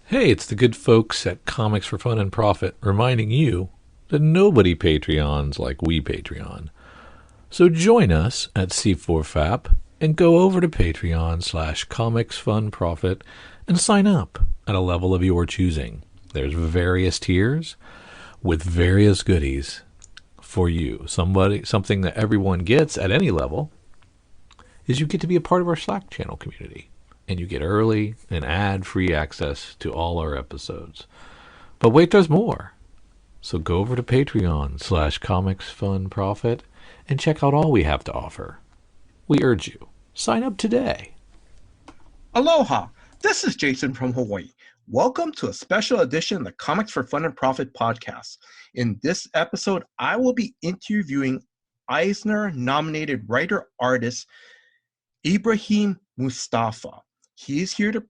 Hey, it's the good folks at Comics for Fun and Profit reminding you that nobody Patreons like we Patreon. So join us at C4FAP and go over to Patreon/Comics Fun Profit and sign up at a level of your choosing. There's various tiers with various goodies for you. Something that everyone gets at any level is you get to be a part of our Slack channel community. And you get early and ad-free access to all our episodes. But wait, there's more. So go over to Patreon/Comics Fun Profit and check out all we have to offer. We urge you, sign up today. Aloha! This is Jason from Hawaii. Welcome to a special edition of the Comics for Fun and Profit podcast. In this episode, I will be interviewing Eisner-nominated writer-artist Ibrahim Moustafa. He is here to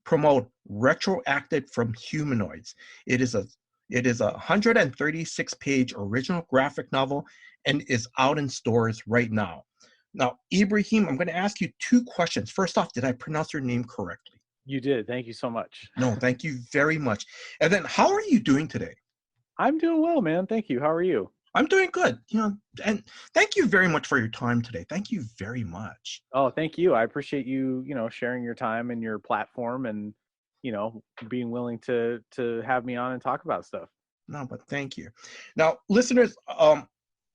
promote Retroactive from Humanoids. It is a 136-page original graphic novel and is out in stores right now. Now, Ibrahim, I'm going to ask you two questions. First off, did I pronounce your name correctly? You did. Thank you so much. No, thank you very much. And then, how are you doing today? I'm doing well, man. Thank you. How are you? I'm doing good. And thank you very much for your time today. Thank you very much. Oh, thank you. I appreciate you, sharing your time and your platform and, being willing to have me on and talk about stuff. No, but thank you. Now, listeners, I'm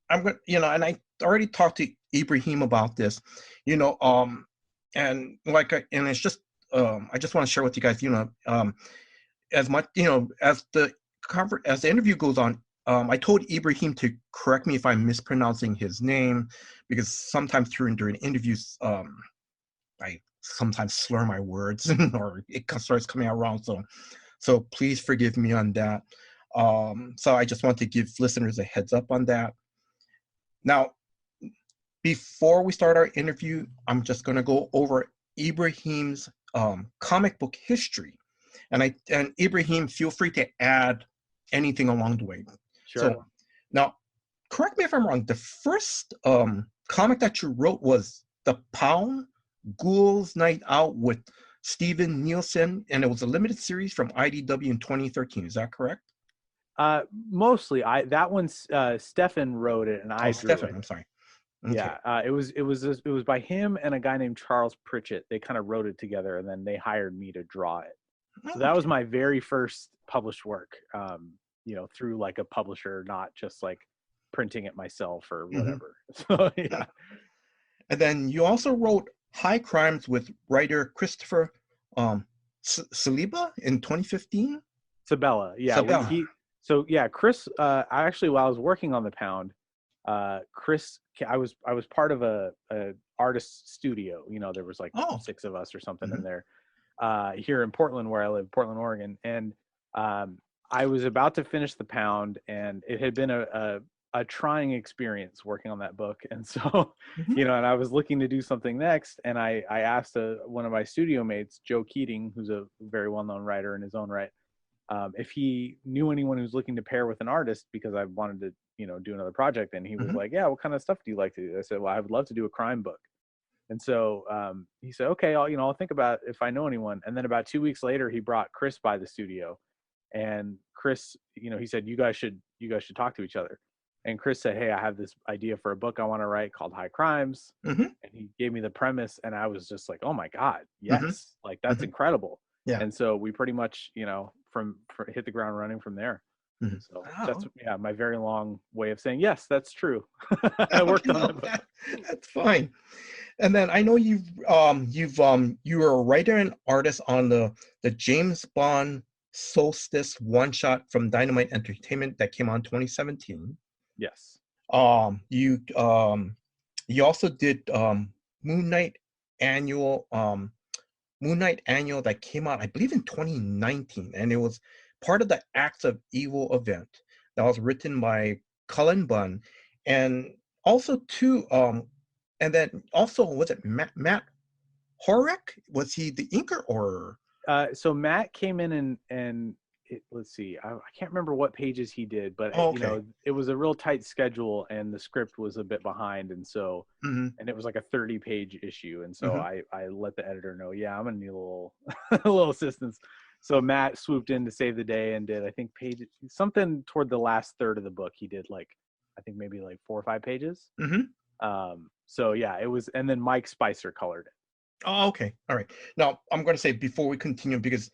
going, and I already talked to Ibrahim about this, and and it's just, I just want to share with you guys, as much, as the interview goes on, I told Ibrahim to correct me if I'm mispronouncing his name, because sometimes during interviews, I sometimes slur my words or it starts coming out wrong. So please forgive me on that. So I just want to give listeners a heads up on that. Now, before we start our interview, I'm just going to go over Ibrahim's comic book history. And Ibrahim, feel free to add anything along the way. Sure. So now, correct me if I'm wrong. The first comic that you wrote was The Pound Ghouls Night Out with Steven Nielsen, and it was a limited series from IDW in 2013. Is that correct? Mostly, that one's Stefan wrote it, and I drew Stefan, it. I'm sorry. Okay. Yeah, it was by him and a guy named Charles Pritchett. They kind of wrote it together, and then they hired me to draw it. So that was my very first published work. Through like a publisher, not just like printing it myself or whatever. So yeah. And then you also wrote High Crimes with writer Christopher Saliba in 2015. Sabella, yeah. Sabella. Chris. Actually, while I was working on the Pound, Chris, I was part of a artist studio. There was like 6 of us or something in there, here in Portland, where I live, Portland, Oregon, and I was about to finish the Pound, and it had been a trying experience working on that book, and so and I was looking to do something next, and I asked one of my studio mates, Joe Keating, who's a very well-known writer in his own right, if he knew anyone who's looking to pair with an artist, because I wanted to do another project, and he was like, yeah, what kind of stuff do you like to do? I said, well, I would love to do a crime book. And so he said, okay, I'll think about if I know anyone. And then about 2 weeks later, he brought Chris by the studio, and Chris, he said, you guys should talk to each other. And Chris said, hey, I have this idea for a book I want to write called High Crimes. And he gave me the premise, and I was just like, oh my God, yes. Like, that's incredible. Yeah. And so we pretty much, from hit the ground running from there. So that's my very long way of saying, yes, that's true. I worked on it. That's fine. And then I know you were a writer and artist on the James Bond Solstice one shot from Dynamite Entertainment that came on 2017. Yes. You also did Moon Knight Annual that came out, I believe, in 2019, and it was part of the Acts of Evil event that was written by Cullen Bunn, and also and then also, was it Matt Horek? Was he the inker or? So Matt came in and let's see, I can't remember what pages he did, but it was a real tight schedule, and the script was a bit behind, and so and it was like a 30-page issue, and so I let the editor know, yeah, I'm gonna need a little a little assistance. So Matt swooped in to save the day and did, I think, something toward the last third of the book. He did like, I think maybe like 4 or 5 pages. So yeah, it was, and then Mike Spicer colored it. Oh, okay. All right. Now I'm going to say before we continue, because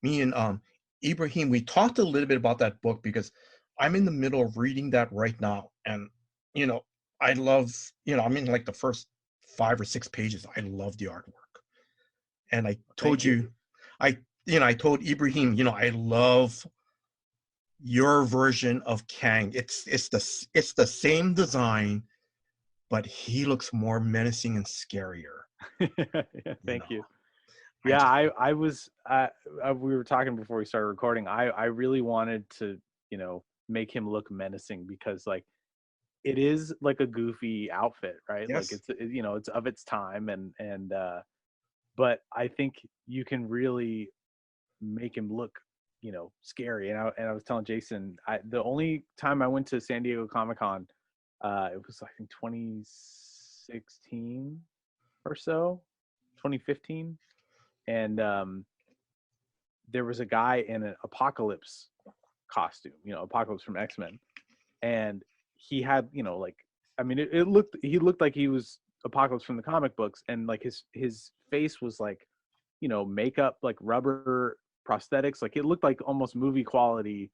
me and Ibrahim, we talked a little bit about that book because I'm in the middle of reading that right now, and I love, I'm in like the first 5 or 6 pages. I love the artwork, and I told you, I told Ibrahim, I love your version of Kang. It's the same design, but he looks more menacing and scarier. Thank you. Yeah, I was. We were talking before we started recording. I really wanted to, make him look menacing because like it is like a goofy outfit, right? Yes. Like it's of its time, and but I think you can really make him look, scary. And I was telling Jason, the only time I went to San Diego Comic-Con, it was I think 2016 or so, 2015, and there was a guy in an Apocalypse costume, Apocalypse from X-Men, and he had, like, I mean, he looked like he was Apocalypse from the comic books, and like his face was like, makeup, like rubber prosthetics, like it looked like almost movie quality,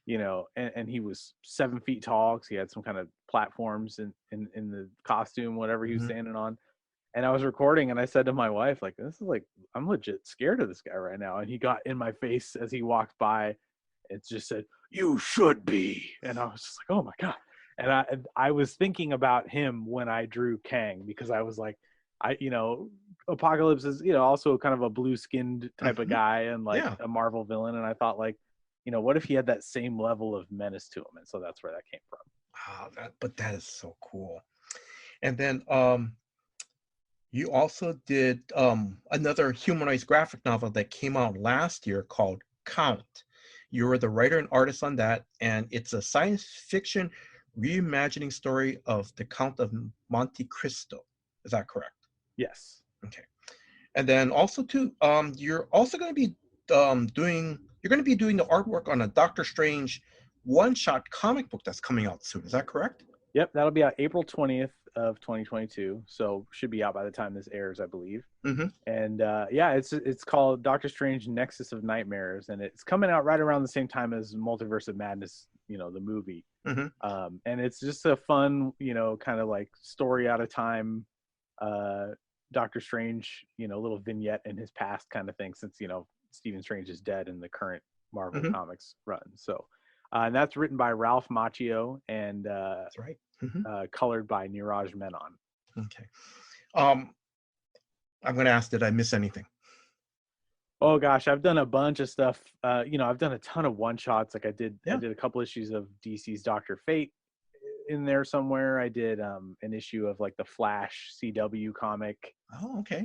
and he was 7 feet tall because he had some kind of platforms in the costume, whatever he was standing on. And I was recording, and I said to my wife, like, this is like, I'm legit scared of this guy right now. And he got in my face as he walked by. It just said, "You should be." And I was just like, oh my God. And I was thinking about him when I drew Kang, because I was like, Apocalypse is, also kind of a blue-skinned type of guy and like a Marvel villain. And I thought, like, what if he had that same level of menace to him? And so that's where that came from. But that is so cool. And then you also did another humanized graphic novel that came out last year called Count. You were the writer and artist on that, and it's a science fiction reimagining story of the Count of Monte Cristo. Is that correct? Yes. Okay. And then also too, you're also going to be doing the artwork on a Doctor Strange one-shot comic book that's coming out soon. Is that correct? Yep, that'll be out April 20th of 2022. So should be out by the time this airs, I believe. And it's called Doctor Strange Nexus of Nightmares, and it's coming out right around the same time as Multiverse of Madness, the movie. And it's just a fun, kind of like story out of time, Doctor Strange, little vignette in his past kind of thing, since Stephen Strange is dead in the current Marvel Comics run. So and that's written by Ralph Macchio, and that's right. Colored by Niraj Menon. Okay. I'm going to ask, did I miss anything? Oh gosh, I've done a bunch of stuff. I've done a ton of one shots. Like I did a couple issues of DC's Dr. Fate in there somewhere. I did an issue of like the Flash CW comic. Oh, okay.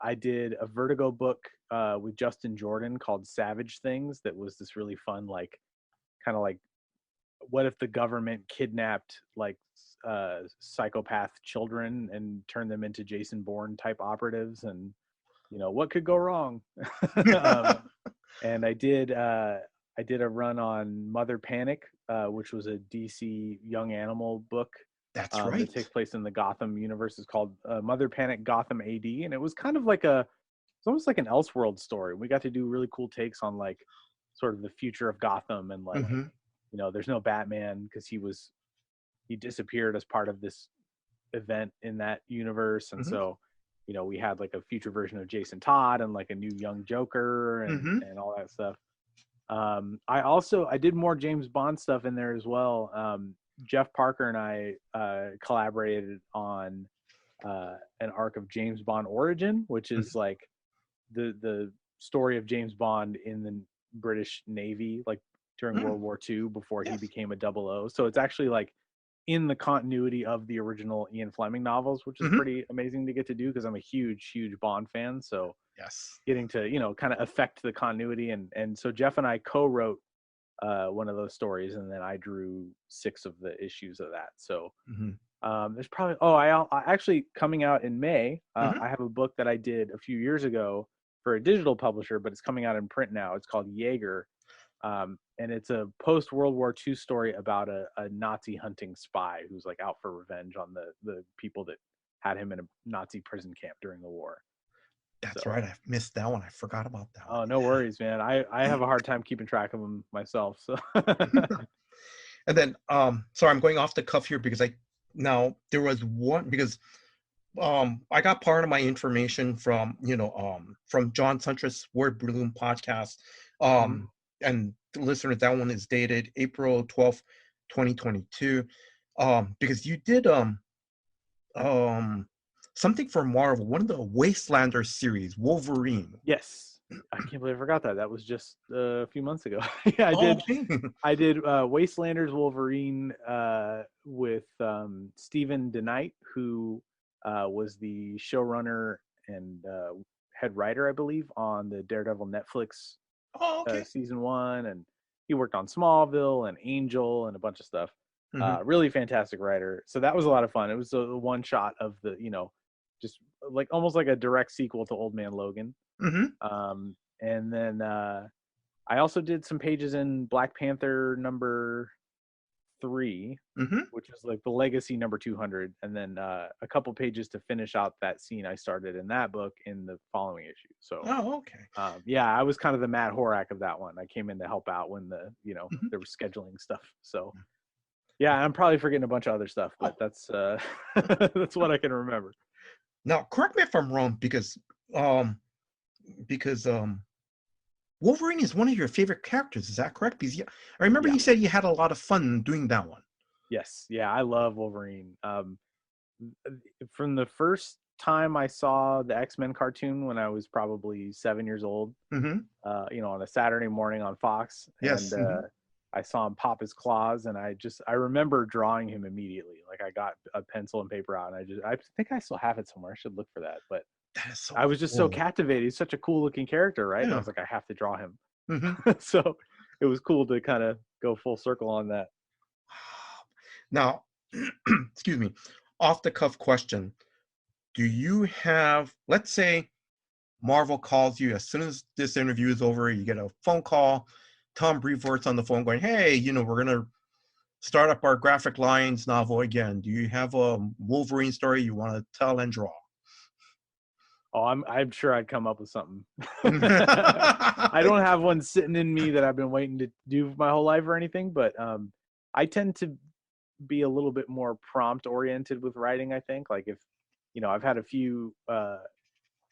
I did a Vertigo book with Justin Jordan called Savage Things. That was this really fun, like, kind of like, what if the government kidnapped like psychopath children and turned them into Jason Bourne type operatives, and what could go wrong? And I did a run on Mother Panic, which was a DC Young Animal book. That's right. That takes place in the Gotham universe. It's called Mother Panic Gotham AD, and it was kind of like it's almost like an Elseworld story. We got to do really cool takes on like sort of the future of Gotham, and like there's no Batman because he disappeared as part of this event in that universe, and so we had like a future version of Jason Todd and like a new young Joker and all that stuff. I did more James Bond stuff in there as well. Jeff Parker and I collaborated on an arc of James Bond Origin, which is like the story of James Bond in the British Navy, like during World War II, before he became a 00. So it's actually like in the continuity of the original Ian Fleming novels, which is pretty amazing to get to do because I'm a huge Bond fan. So getting to, kind of affect the continuity. And so Jeff and I co-wrote one of those stories, and then I drew 6 of the issues of that. So there's probably, I actually, coming out in May, I have a book that I did a few years ago for a digital publisher, but it's coming out in print now. It's called Jaeger. And it's a post-World War II story about a Nazi hunting spy who's like out for revenge on the people that had him in a Nazi prison camp during the war. That's right. I missed that one. I forgot about that one. Oh, no worries, man. I have a hard time keeping track of them myself. So and then sorry, I'm going off the cuff here because there was one because I got part of my information from from John Suntress Word Bloom podcast. And listeners, that one is dated April 12th, 2022. Because you did something for Marvel, one of the Wastelanders series, Wolverine. Yes. I can't believe I forgot that. That was just a few months ago. Yeah, I did. Okay. I did Wastelanders Wolverine with Stephen DeKnight, who was the showrunner and head writer, I believe, on the Daredevil Netflix season 1, and he worked on Smallville and Angel and a bunch of stuff. Really fantastic writer. So that was a lot of fun. It was a one shot of the, just like almost like a direct sequel to Old Man Logan. And then I also did some pages in Black Panther number 3, which is like the legacy number 200, and then a couple pages to finish out that scene I started in that book in the following issue. So yeah, I was kind of the Matt Horak of that one. I came in to help out when there was scheduling stuff. So yeah, I'm probably forgetting a bunch of other stuff, but that's that's what I can remember. Now correct me if I'm wrong, because Wolverine is one of your favorite characters. Is that correct? Because I remember you said you had a lot of fun doing that one. Yes. Yeah, I love Wolverine. From the first time I saw the X-Men cartoon when I was probably 7 years old, on a Saturday morning on Fox. Yes. And I saw him pop his claws, and I remember drawing him immediately. Like I got a pencil and paper out, and I think I still have it somewhere. I should look for that. But I was just so captivated. He's such a cool looking character, right? And I was like, I have to draw him. So it was cool to kind of go full circle on that. Now, excuse me, off the cuff question. Do you have, let's say Marvel calls you as soon as this interview is over, you get a phone call, Tom Brevoort's on the phone going, hey, we're going to start up our graphic lines novel again. Do you have a Wolverine story you want to tell and draw? Oh, I'm sure I'd come up with something. I don't have one sitting in me that I've been waiting to do my whole life or anything, but I tend to be a little bit more prompt oriented with writing, I think. Like if, I've had a few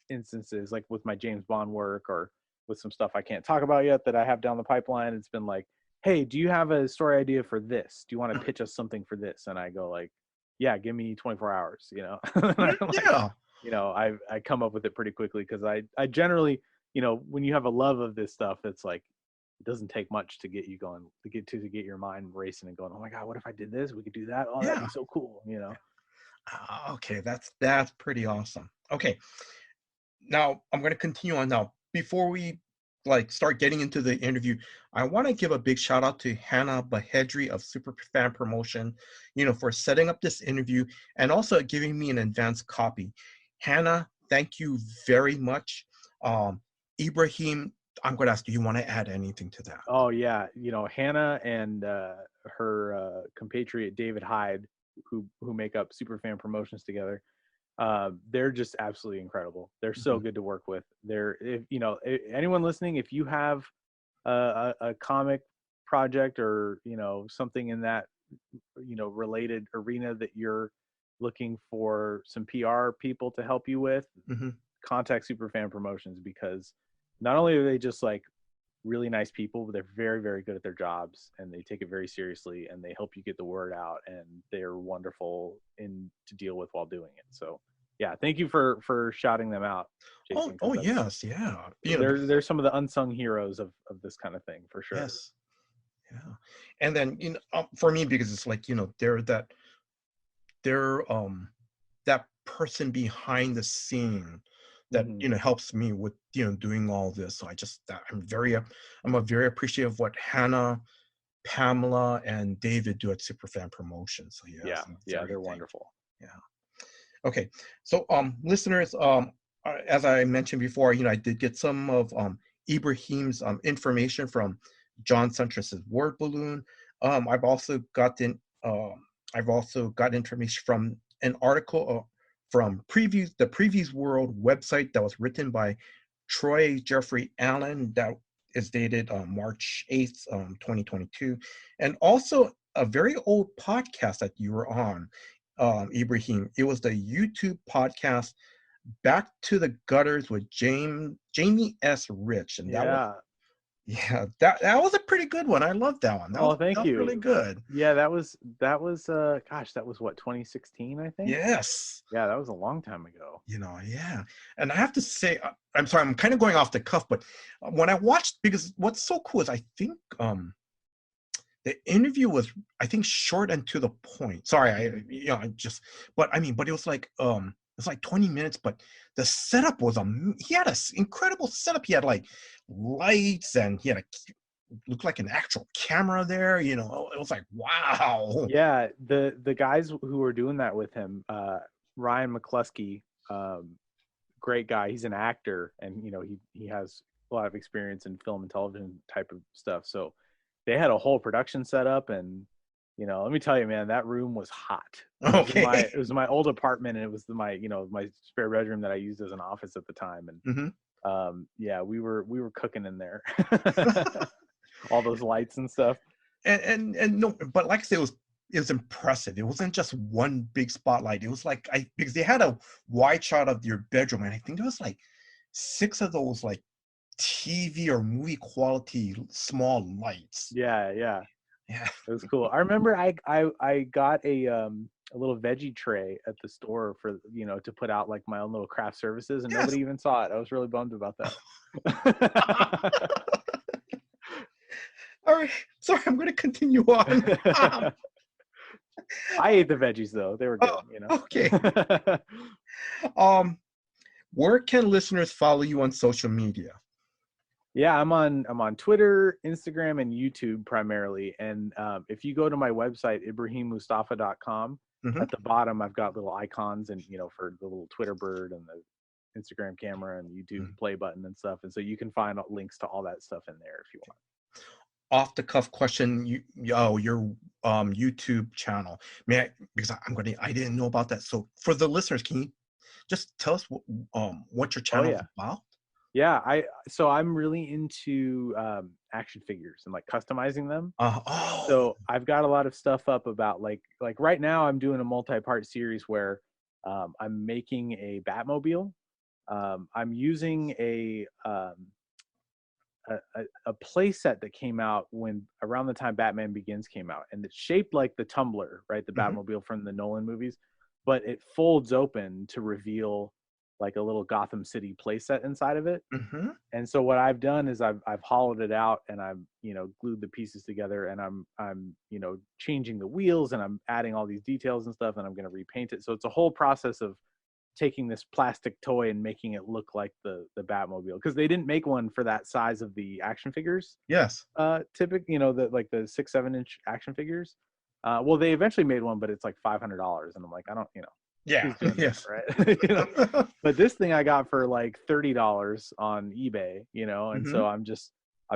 instances like with my James Bond work or with some stuff I can't talk about yet that I have down the pipeline. It's been like, hey, do you have a story idea for this? Do you want to pitch us something for this? And I go like, yeah, give me 24 hours, I come up with it pretty quickly because I generally, when you have a love of this stuff, it's like, it doesn't take much to get you going, to get your mind racing and going, oh my God, what if I did this? We could do that. Oh, that'd be so cool, Okay, that's pretty awesome. Okay, now I'm going to continue on now. Before we start getting into the interview, I want to give a big shout out to Hannah Bahedri of Superfan Promotion, for setting up this interview and also giving me an advanced copy. Hannah, thank you very much. Ibrahim, I'm going to ask, do you want to add anything to that? Oh yeah, Hannah and her compatriot David Hyde, who make up Superfan Promotions together. They're just absolutely incredible. They're so good to work with. Anyone listening, if you have a comic project or something in that related arena that you're looking for some PR people to help you with, contact Superfan Promotions, because not only are they just like really nice people, but they're very, very good at their jobs and they take it very seriously and they help you get the word out, and they're wonderful to deal with while doing it. So yeah, thank you for shouting them out, Jason. Yes, yeah. They're some of the unsung heroes of this kind of thing, for sure. Yes. Yeah. And then for me, because it's like they're that person behind the scene that helps me with doing all this. So I'm very appreciative of what Hannah, Pamela, and David do at Superfan Promotions. So yeah, they're wonderful. Yeah. Okay, so listeners, as I mentioned before, I did get some of Ibrahim's information from John Centris's word balloon. I've also gotten information from an article from the Previews World website that was written by Troy Jeffrey Allen, that is dated March 8th, 2022, and also a very old podcast that you were on, Ibrahim. It was the YouTube podcast Back to the Gutters with Jamie S. Rich, and that was, Yeah. yeah, that was a pretty good one. I love that one. Thank that was you. really good. Yeah, that was gosh, that was what, 2016, I think. Yes. Yeah, that was a long time ago. Yeah. And I have to say, I'm sorry, I'm kind of going off the cuff, but when I watched, because what's so cool is I think the interview was, I think, short and to the point. Sorry, but it was like, it's like 20 minutes, but the setup was he had an incredible setup. He had like lights, and he had looked like an actual camera there. It was like, wow. Yeah, the guys who were doing that with him, Ryan McCluskey, great guy. He's an actor, and he has a lot of experience in film and television type of stuff. So they had a whole production set up, and let me tell you, man, that room was hot. Okay. It was my old apartment, and it was my spare bedroom that I used as an office at the time. And yeah, we were cooking in there. All those lights and stuff. And no, but like I said, it was impressive. It wasn't just one big spotlight. It was like, because they had a wide shot of your bedroom, and I think there was like 6 of those like TV or movie quality small lights. Yeah. It was cool. I remember I got a little veggie tray at the store for to put out like my own little craft services, and nobody even saw it. I was really bummed about that. All right, sorry, I'm going to continue on. I ate the veggies though; they were good. Okay. Where can listeners follow you on social media? Yeah, I'm on Twitter, Instagram, and YouTube primarily. And if you go to my website, IbrahimMoustafa.com, at the bottom I've got little icons, and for the little Twitter bird and the Instagram camera and YouTube play button and stuff. And so you can find links to all that stuff in there if you want. Off the cuff question, your YouTube channel, because I didn't know about that. So for the listeners, can you just tell us what your channel is about? Yeah, I'm really into action figures and like customizing them. So I've got a lot of stuff up about like right now I'm doing a multi-part series where I'm making a Batmobile. I'm using a play set that came out when around the time Batman Begins came out, and it's shaped like the Tumbler, right? The Batmobile from the Nolan movies, but it folds open to reveal like a little Gotham City playset inside of it. And so what I've done is I've hollowed it out, and I've glued the pieces together, and I'm changing the wheels, and I'm adding all these details and stuff, and I'm going to repaint it. So it's a whole process of taking this plastic toy and making it look like the Batmobile, because they didn't make one for that size of the action figures. Yes. Typically, the 6-7 inch action figures. Well, they eventually made one, but it's like $500, and I'm like, I don't, yeah, yes, that, right? But this thing I got for like $30 on eBay, and so I'm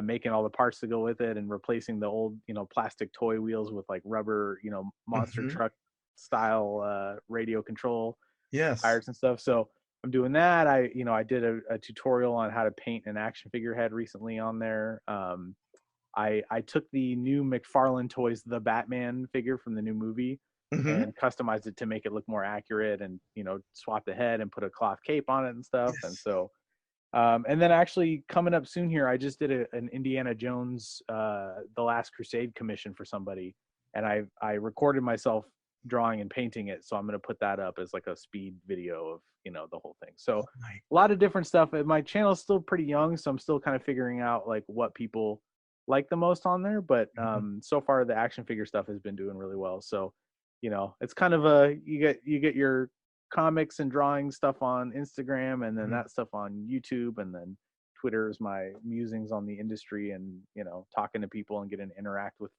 making all the parts to go with it and replacing the old, plastic toy wheels with like rubber, monster truck style radio control tires and stuff. So I'm doing that. I did a tutorial on how to paint an action figure head recently on there. I took the new McFarlane Toys The Batman figure from the new movie and customized it to make it look more accurate, and swap the head and put a cloth cape on it and stuff. And so and then actually coming up soon here, I just did an Indiana Jones The Last Crusade commission for somebody, and I recorded myself drawing and painting it, so I'm going to put that up as like a speed video of the whole thing. So a lot of different stuff. My channel is still pretty young, so I'm still kind of figuring out like what people like the most on there, but so far the action figure stuff has been doing really well. So it's kind of you get your comics and drawing stuff on Instagram, and then that stuff on YouTube, and then Twitter is my musings on the industry, and talking to people and getting to interact with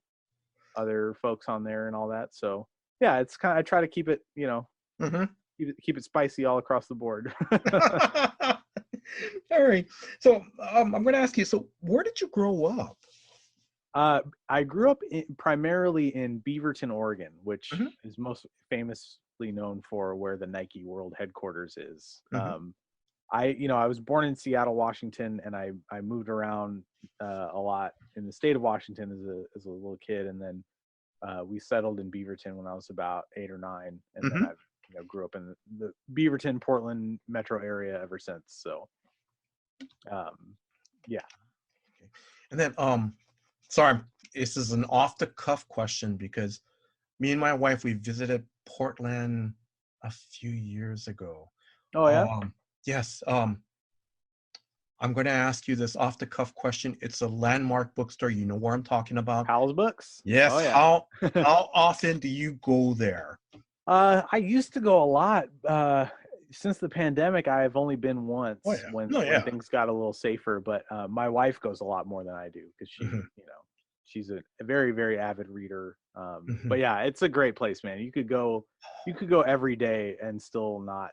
other folks on there and all that. So yeah, it's kind of, I try to keep it Keep it spicy all across the board. All right. So I'm going to ask you. So where did you grow up? I grew up primarily in Beaverton, Oregon, which Mm-hmm. is most famously known for where the Nike World headquarters is. Mm-hmm. I was born in Seattle, Washington, and I moved around a lot in the state of Washington as a little kid, and then we settled in Beaverton when I was about 8 or 9, and Mm-hmm. then I grew up in the Beaverton, Portland metro area ever since. So, yeah. Okay. And then sorry, this is an off the cuff question because me and my wife, we visited Portland a few years ago. Oh yeah. Yes. I'm going to ask you this off the cuff question. It's a landmark bookstore. You know where I'm talking about? Howell's Books. Yes. Oh yeah. How often do you go there? I used to go a lot. Since the pandemic, I've only been once Oh yeah. when No, yeah. things got a little safer. But my wife goes a lot more than I do because she, Mm-hmm. she's a very, very avid reader. Mm-hmm. But yeah, it's a great place, man. You could go every day and still not,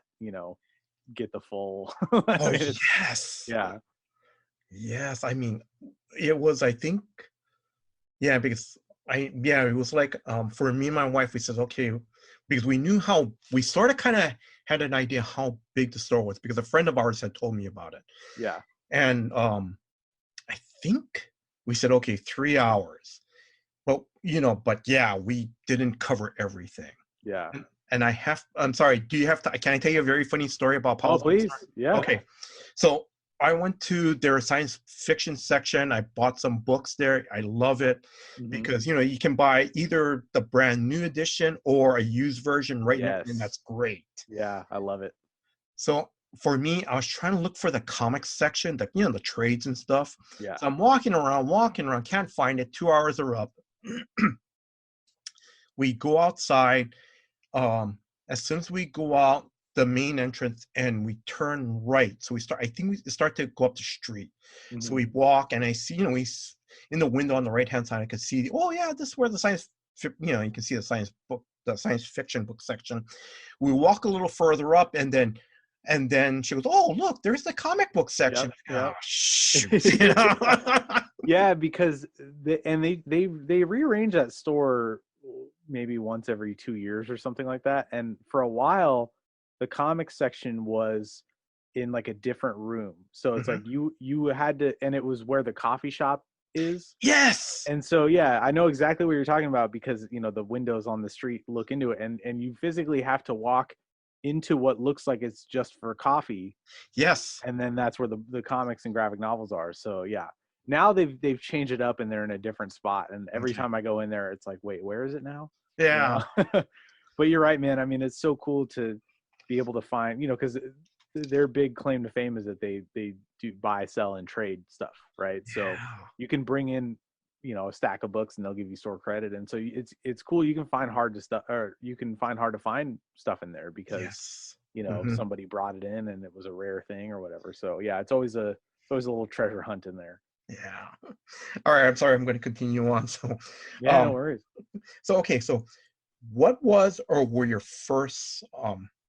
get the full. Oh yes. Yeah. Yes. I mean, it was, I think, yeah, because it was like for me and my wife, we said, okay, because we sort of kind of had an idea how big the store was because a friend of ours had told me about it. Yeah. And I think we said, okay, 3 hours. But but yeah, we didn't cover everything. Yeah. And I'm sorry, can I tell you a very funny story about Oh, Paul's please. bookstore? Yeah. Okay. So I went to their science fiction section. I bought some books there. I love it because you can buy either the brand new edition or a used version right now, and that's great. Yeah, I love it. So for me, I was trying to look for the comics section, the trades and stuff. Yeah. So I'm walking around, can't find it. 2 hours are up. We go outside. As soon as we go out the main entrance and we turn right, so we start to go up the street. So we walk, and I see, we in the window on the right hand side, I could see, oh yeah, this is where the you can see the science fiction book section. We walk a little further up, and then she goes, oh look, there's the comic book section. Yep. Oh shoot. Yeah, because they rearrange that store maybe once every 2 years or something like that. And for a while, the comics section was in like a different room. So it's like you had to, and it was where the coffee shop is. Yes. And so, yeah, I know exactly what you're talking about because, the windows on the street look into it, and you physically have to walk into what looks like it's just for coffee. Yes. And then that's where the comics and graphic novels are. So yeah. Now they've changed it up and they're in a different spot. And every time I go in there, it's like, wait, where is it now? Yeah. But you're right, man. I mean, it's so cool to be able to find, because their big claim to fame is that they do buy, sell, and trade stuff, right? Yeah. So you can bring in, a stack of books and they'll give you store credit. And so it's cool. You can find hard to find stuff in there because somebody brought it in and it was a rare thing or whatever. So yeah, it's always a little treasure hunt in there. Yeah. All right. I'm sorry. I'm going to continue on. So, yeah, no worries. So, okay. So, what was or were your first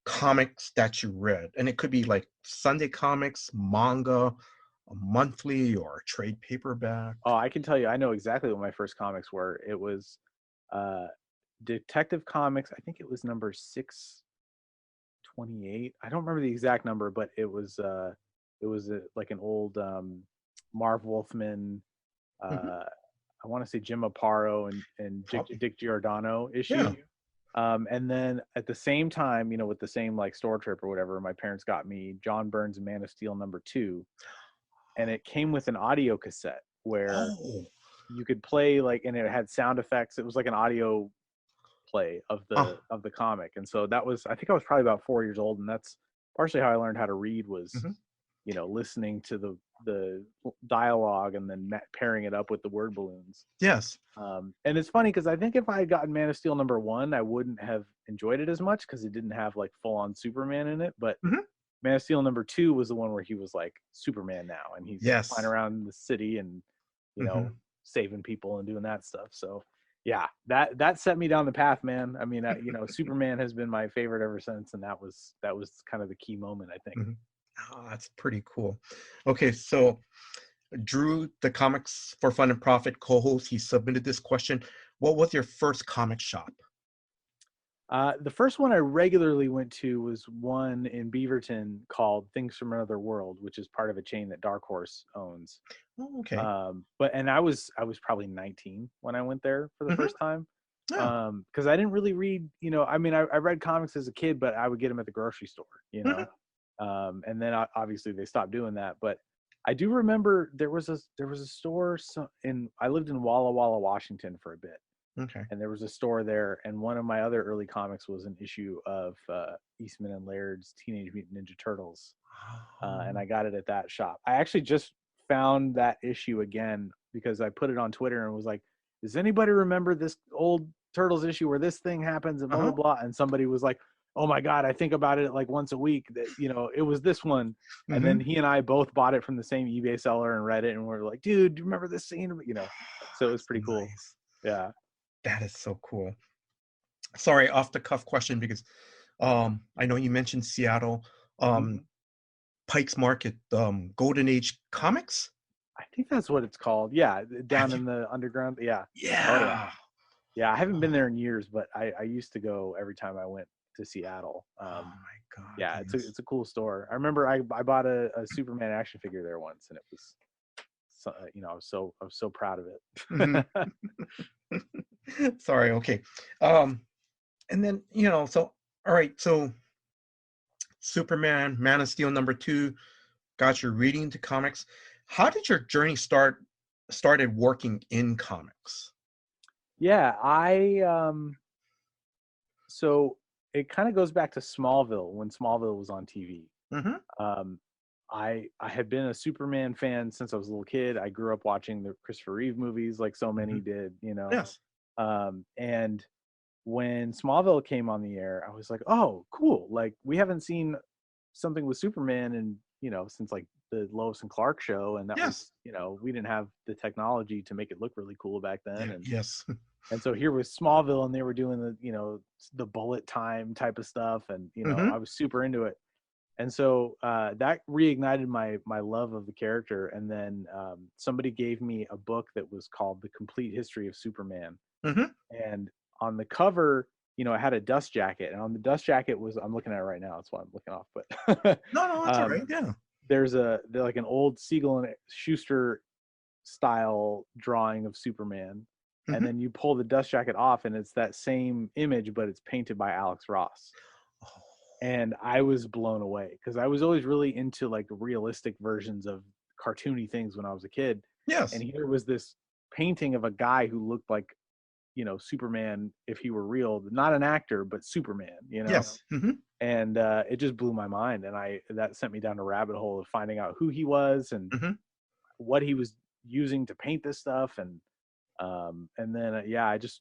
comics that you read? And it could be like Sunday comics, manga, a monthly, or a trade paperback. Oh, I can tell you, I know exactly what my first comics were. It was Detective Comics. I think it was number 628. I don't remember the exact number, but it was like an old Marv Wolfman, I want to say Jim Aparo and Dick Giordano issue. Yeah. And then at the same time, with the same like store trip or whatever, my parents got me John Byrne's Man of Steel #2, and it came with an audio cassette where you could play and it had sound effects. It was like an audio play of the comic, and so I think I was probably about 4 years old, and that's partially how I learned how to read was listening to the dialogue and then pairing it up with the word balloons. Yes. And it's funny because I think if I had gotten Man of Steel #1, I wouldn't have enjoyed it as much because it didn't have like full on Superman in it. But Man of Steel #2 was the one where he was like Superman now, and he's flying around the city and saving people and doing that stuff. So Yeah, that set me down the path, man. I mean, Superman has been my favorite ever since, and that was kind of the key moment, I think. Mm-hmm. Oh, that's pretty cool. Okay, so Drew, the Comics for Fun and Profit co-host, he submitted this question. What was your first comic shop? The first one I regularly went to was one in Beaverton called Things from Another World, which is part of a chain that Dark Horse owns. Oh, okay. I was probably 19 when I went there for the first time. Yeah. Because I didn't really read, I mean, I read comics as a kid, but I would get them at the grocery store, and then obviously they stopped doing that. But I do remember there was a store I lived in Walla Walla, Washington for a bit. Okay. And there was a store there, and one of my other early comics was an issue of Eastman and Laird's Teenage Mutant Ninja Turtles, and I got it at that shop. I actually just found that issue again because I put it on Twitter and was like, does anybody remember this old Turtles issue where this thing happens and blah, blah, blah? And somebody was like, oh my God, I think about it like once a week that, it was this one. And then he and I both bought it from the same eBay seller and read it. And we're like, dude, do you remember this scene? So it was pretty cool. Nice. Yeah. That is so cool. Sorry, off the cuff question because I know you mentioned Seattle. Pike's Market, Golden Age Comics? I think that's what it's called. Yeah, down in the underground. Yeah. Yeah. Oh, yeah. Yeah, I haven't been there in years, but I used to go every time I went to Seattle. Oh my God. Yeah, yes. It's a cool store. I remember I bought a Superman action figure there once, and it was, I was so proud of it. Sorry. Okay. And then so all right. So Superman, Man of Steel #2, got your reading into comics. How did your journey started working in comics? Yeah, so it kind of goes back to Smallville when Smallville was on TV. I had been a Superman fan since I was a little kid. I grew up watching the Christopher Reeve movies like so many did, Yes. And when Smallville came on the air, I was like, oh, cool. Like we haven't seen something with Superman and, since like the Lois and Clark show. And that was, we didn't have the technology to make it look really cool back then. And yes. And so here was Smallville, and they were doing the bullet time type of stuff, and I was super into it, and so that reignited my love of the character. And then somebody gave me a book that was called The Complete History of Superman, and on the cover, it had a dust jacket, and on the dust jacket I'm looking at it right now. That's why I'm looking off, but no, that's all right. Yeah, there's like an old Siegel and Schuster style drawing of Superman. And then you pull the dust jacket off and it's that same image, but it's painted by Alex Ross. And I was blown away because I was always really into like realistic versions of cartoony things when I was a kid. Yes. And here was this painting of a guy who looked like, Superman if he were real, not an actor, but Superman, Yes. And it just blew my mind. And that sent me down a rabbit hole of finding out who he was and what he was using to paint this stuff. And then I just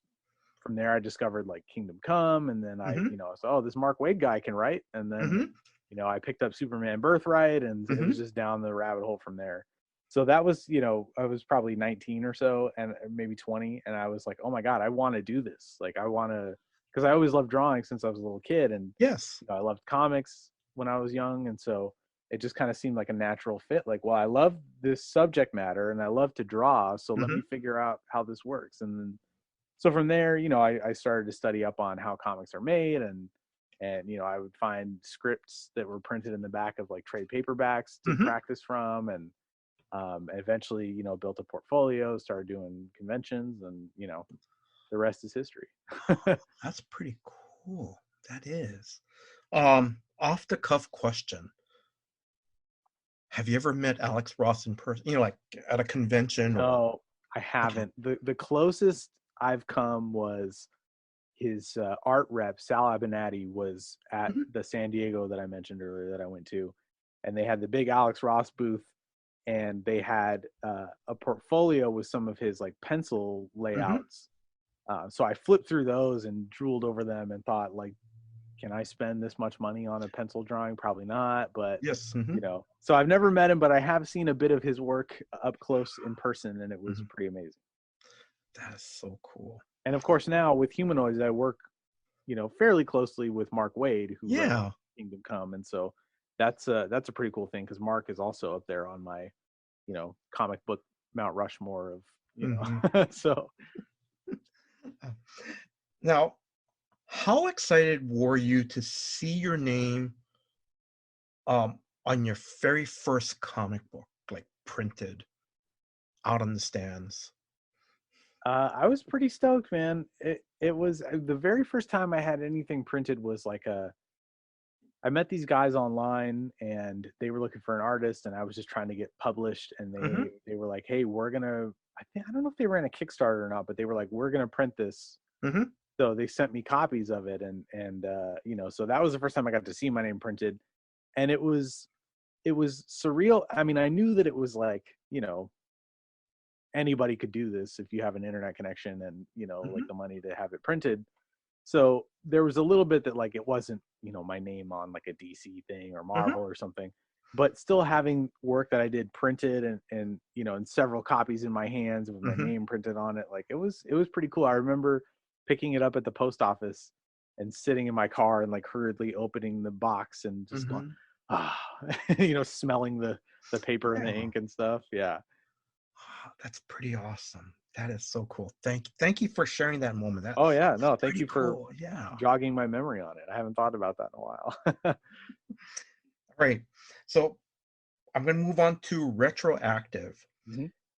from there I discovered like Kingdom Come, and then I saw, this Mark Waid guy can write, and then I picked up Superman Birthright, and it was just down the rabbit hole from there. So that was I was probably 19 or so, and maybe 20, and I was like, oh my God, I want to do this. Like I want to, because I always loved drawing since I was a little kid, and I loved comics when I was young, and so it just kind of seemed like a natural fit. Like, well, I love this subject matter and I love to draw, so let me figure out how this works. And then, so from there, I started to study up on how comics are made, and I would find scripts that were printed in the back of like trade paperbacks to practice from, and eventually, built a portfolio, started doing conventions, and the rest is history. That's pretty cool. That is. Off the cuff question. Have you ever met Alex Ross in person? Like at a convention? No, I haven't. Okay. The closest I've come was his art rep, Sal Abinati, was at the San Diego that I mentioned earlier that I went to. And they had the big Alex Ross booth, and they had a portfolio with some of his like pencil layouts. So I flipped through those and drooled over them and thought, like, can I spend this much money on a pencil drawing? Probably not, but yes, so I've never met him, but I have seen a bit of his work up close in person, and it was pretty amazing. That is so cool. And of course, now with Humanoids, I work, fairly closely with Mark Wade, who wrote Kingdom Come, and so that's a pretty cool thing because Mark is also up there on my, comic book Mount Rushmore of, so. Now, how excited were you to see your name on your very first comic book, like printed out on the stands? I was pretty stoked, man. It was the very first time I had anything printed was like I met these guys online and they were looking for an artist and I was just trying to get published and they were like, hey, we're gonna, I don't know if they ran a Kickstarter or not, but they were like, we're gonna print this. So they sent me copies of it and so that was the first time I got to see my name printed, and it was surreal. I mean, I knew that it was like, anybody could do this if you have an internet connection and like the money to have it printed. So there was a little bit that like it wasn't my name on like a DC thing or Marvel or something, but still having work that I did printed and and several copies in my hands with my name printed on it, like it was pretty cool. I remember picking it up at the post office and sitting in my car and like hurriedly opening the box and just going smelling the paper and the ink and stuff. Yeah. That's pretty awesome. That is so cool. Thank you for sharing that moment. Oh yeah, no, thank you for cool. jogging my memory on it. I haven't thought about that in a while. Right. So I'm going to move on to Retroactive.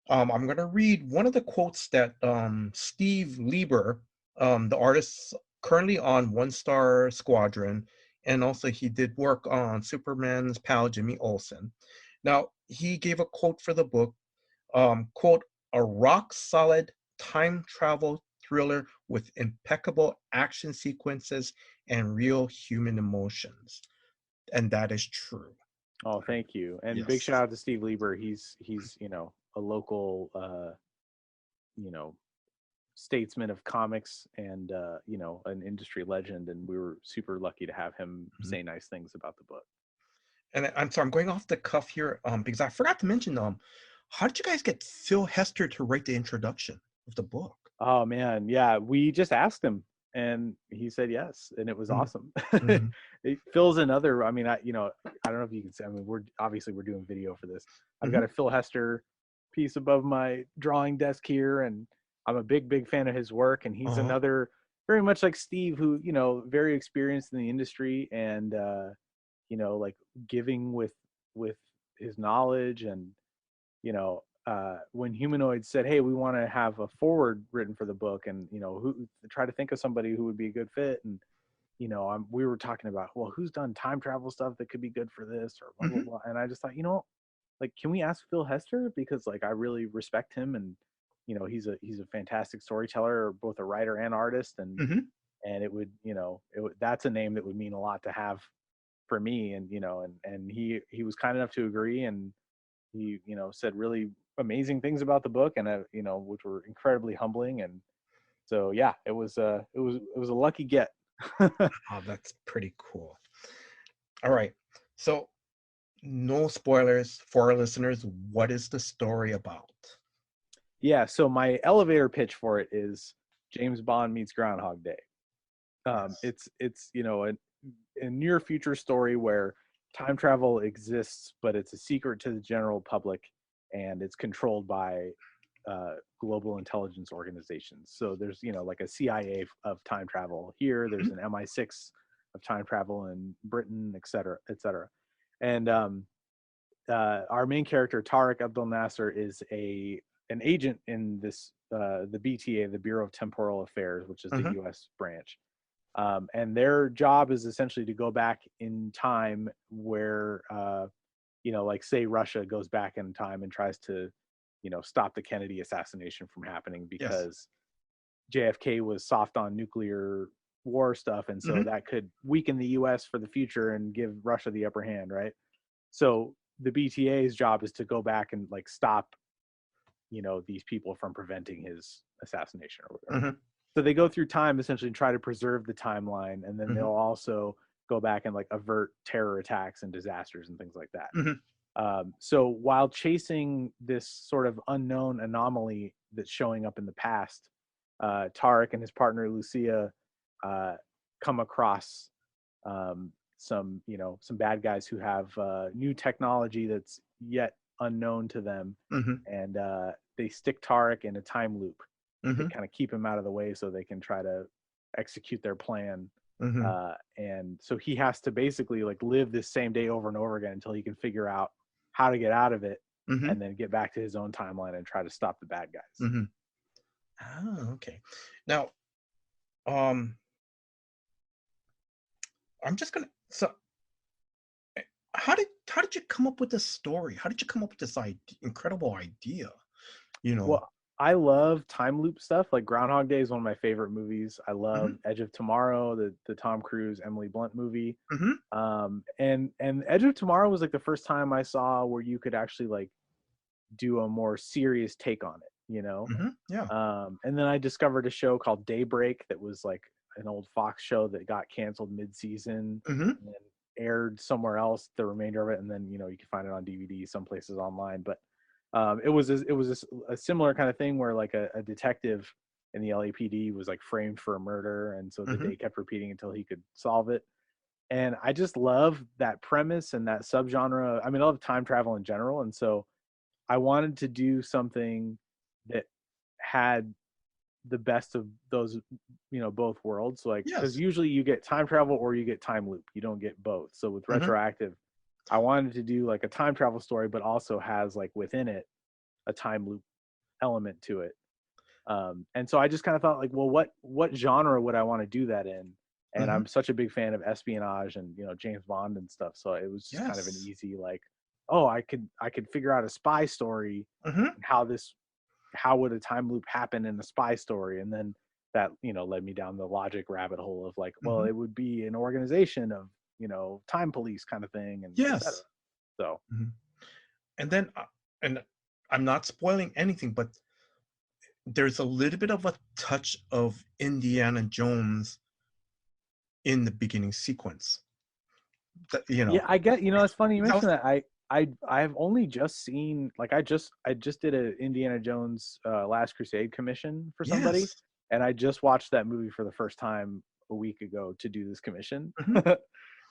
I'm going to read one of the quotes that Steve Lieber, the artist currently on One Star Squadron, and also he did work on Superman's pal Jimmy Olsen. Now, he gave a quote for the book, quote, a rock-solid time travel thriller with impeccable action sequences and real human emotions. And that is true. Oh, thank you. And big shout out to Steve Lieber. He's a local statesman of comics and an industry legend, and we were super lucky to have him say nice things about the book. And I'm sorry, I'm going off the cuff here because I forgot to mention how did you guys get Phil Hester to write the introduction of the book? Oh man, yeah, we just asked him and he said yes, and it was awesome. Phil's another, I mean, I don't know if you can see, I mean, we're doing video for this. I've got a Phil Hester piece above my drawing desk here, and I'm a big fan of his work, and he's another very much like Steve who, very experienced in the industry and like giving with his knowledge. And when Humanoids said, hey, we want to have a forward written for the book, and who try to think of somebody who would be a good fit, and we were talking about, well, who's done time travel stuff that could be good for this or blah blah blah, and I just thought, like, can we ask Phil Hester, because like I really respect him, and he's a fantastic storyteller, both a writer and artist, and it would that's a name that would mean a lot to have for me, and and he was kind enough to agree, and he said really amazing things about the book, and which were incredibly humbling, and so yeah, it was a lucky get. Oh, that's pretty cool. All right, so no spoilers for our listeners. What is the story about? Yeah, so my elevator pitch for it is James Bond meets Groundhog Day. It's a near future story where time travel exists, but it's a secret to the general public, and it's controlled by global intelligence organizations. So there's like a CIA of time travel here. There's an MI6 of time travel in Britain, et cetera, et cetera. And our main character, Tariq Abdul Nasser, is an agent in this the BTA, the Bureau of Temporal Affairs, which is the U.S. branch. And their job is essentially to go back in time where, like say Russia goes back in time and tries to, stop the Kennedy assassination from happening because JFK was soft on nuclear war stuff. And so that could weaken the US for the future and give Russia the upper hand, right? So the BTA's job is to go back and like stop, these people from preventing his assassination or whatever. So they go through time essentially and try to preserve the timeline, and then they'll also go back and like avert terror attacks and disasters and things like that. So while chasing this sort of unknown anomaly that's showing up in the past, Tarek and his partner Lucia come across some bad guys who have new technology that's yet unknown to them, and they stick Tarek in a time loop to kind of keep him out of the way so they can try to execute their plan. And so he has to basically like live this same day over and over again until he can figure out how to get out of it, and then get back to his own timeline and try to stop the bad guys. Oh, okay. Now, I'm just gonna. So, how did you come up with this story? How did you come up with this incredible idea? Well, I love time loop stuff. Like Groundhog Day is one of my favorite movies. I love Edge of Tomorrow, the Tom Cruise, Emily Blunt movie. And Edge of Tomorrow was like the first time I saw where you could actually like do a more serious take on it, and then I discovered a show called Daybreak that was like an old Fox show that got canceled mid-season and then aired somewhere else the remainder of it, and then you can find it on DVD some places online. But it was a similar kind of thing where like a detective in the LAPD was like framed for a murder, and so the day kept repeating until he could solve it. And I just love that premise and that subgenre. I mean, I love time travel in general, and so I wanted to do something that had the best of those, both worlds. So like, because usually you get time travel or you get time loop. You don't get both. So with Retroactive, I wanted to do like a time travel story, but also has like within it a time loop element to it. And so I just kind of thought like, well, what genre would I want to do that in? And I'm such a big fan of espionage and James Bond and stuff. So it was just kind of an easy like, oh, I could figure out a spy story and how would a time loop happen in a spy story, and then that led me down the logic rabbit hole of like, well, it would be an organization of time police kind of thing, and et cetera. So and then and I'm not spoiling anything, but there's a little bit of a touch of Indiana Jones in the beginning sequence. Yeah, I get. It's funny you mentioned that. I've only just seen like I just did a Indiana Jones Last Crusade commission for somebody, and I just watched that movie for the first time a week ago to do this commission.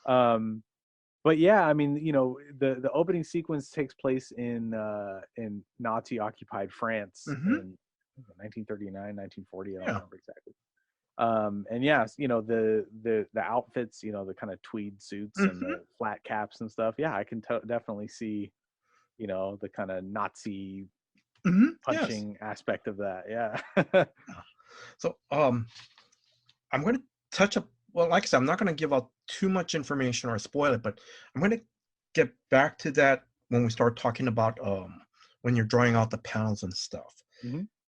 But yeah, I mean, the opening sequence takes place in Nazi occupied France in 1939, 1940. I don't remember exactly. And yes, the outfits, the kind of tweed suits and the flat caps and stuff. Yeah, I can definitely see, the kind of Nazi punching aspect of that. Yeah. So I'm going to touch up. Well, like I said, I'm not going to give out too much information or spoil it, but I'm going to get back to that when we start talking about when you're drawing out the panels and stuff.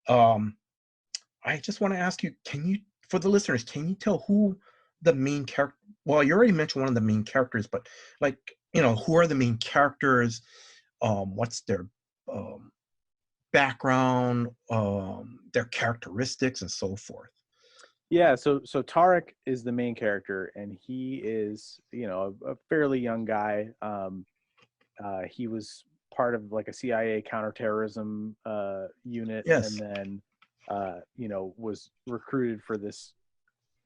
I just want to ask you, for the listeners, can you tell who the main character? Well, you already mentioned one of the main characters, but like, who are the main characters? What's their background, their characteristics, and so forth? Yeah, so Tarek is the main character, and he is, a fairly young guy. He was part of like a CIA counterterrorism unit, and then was recruited for this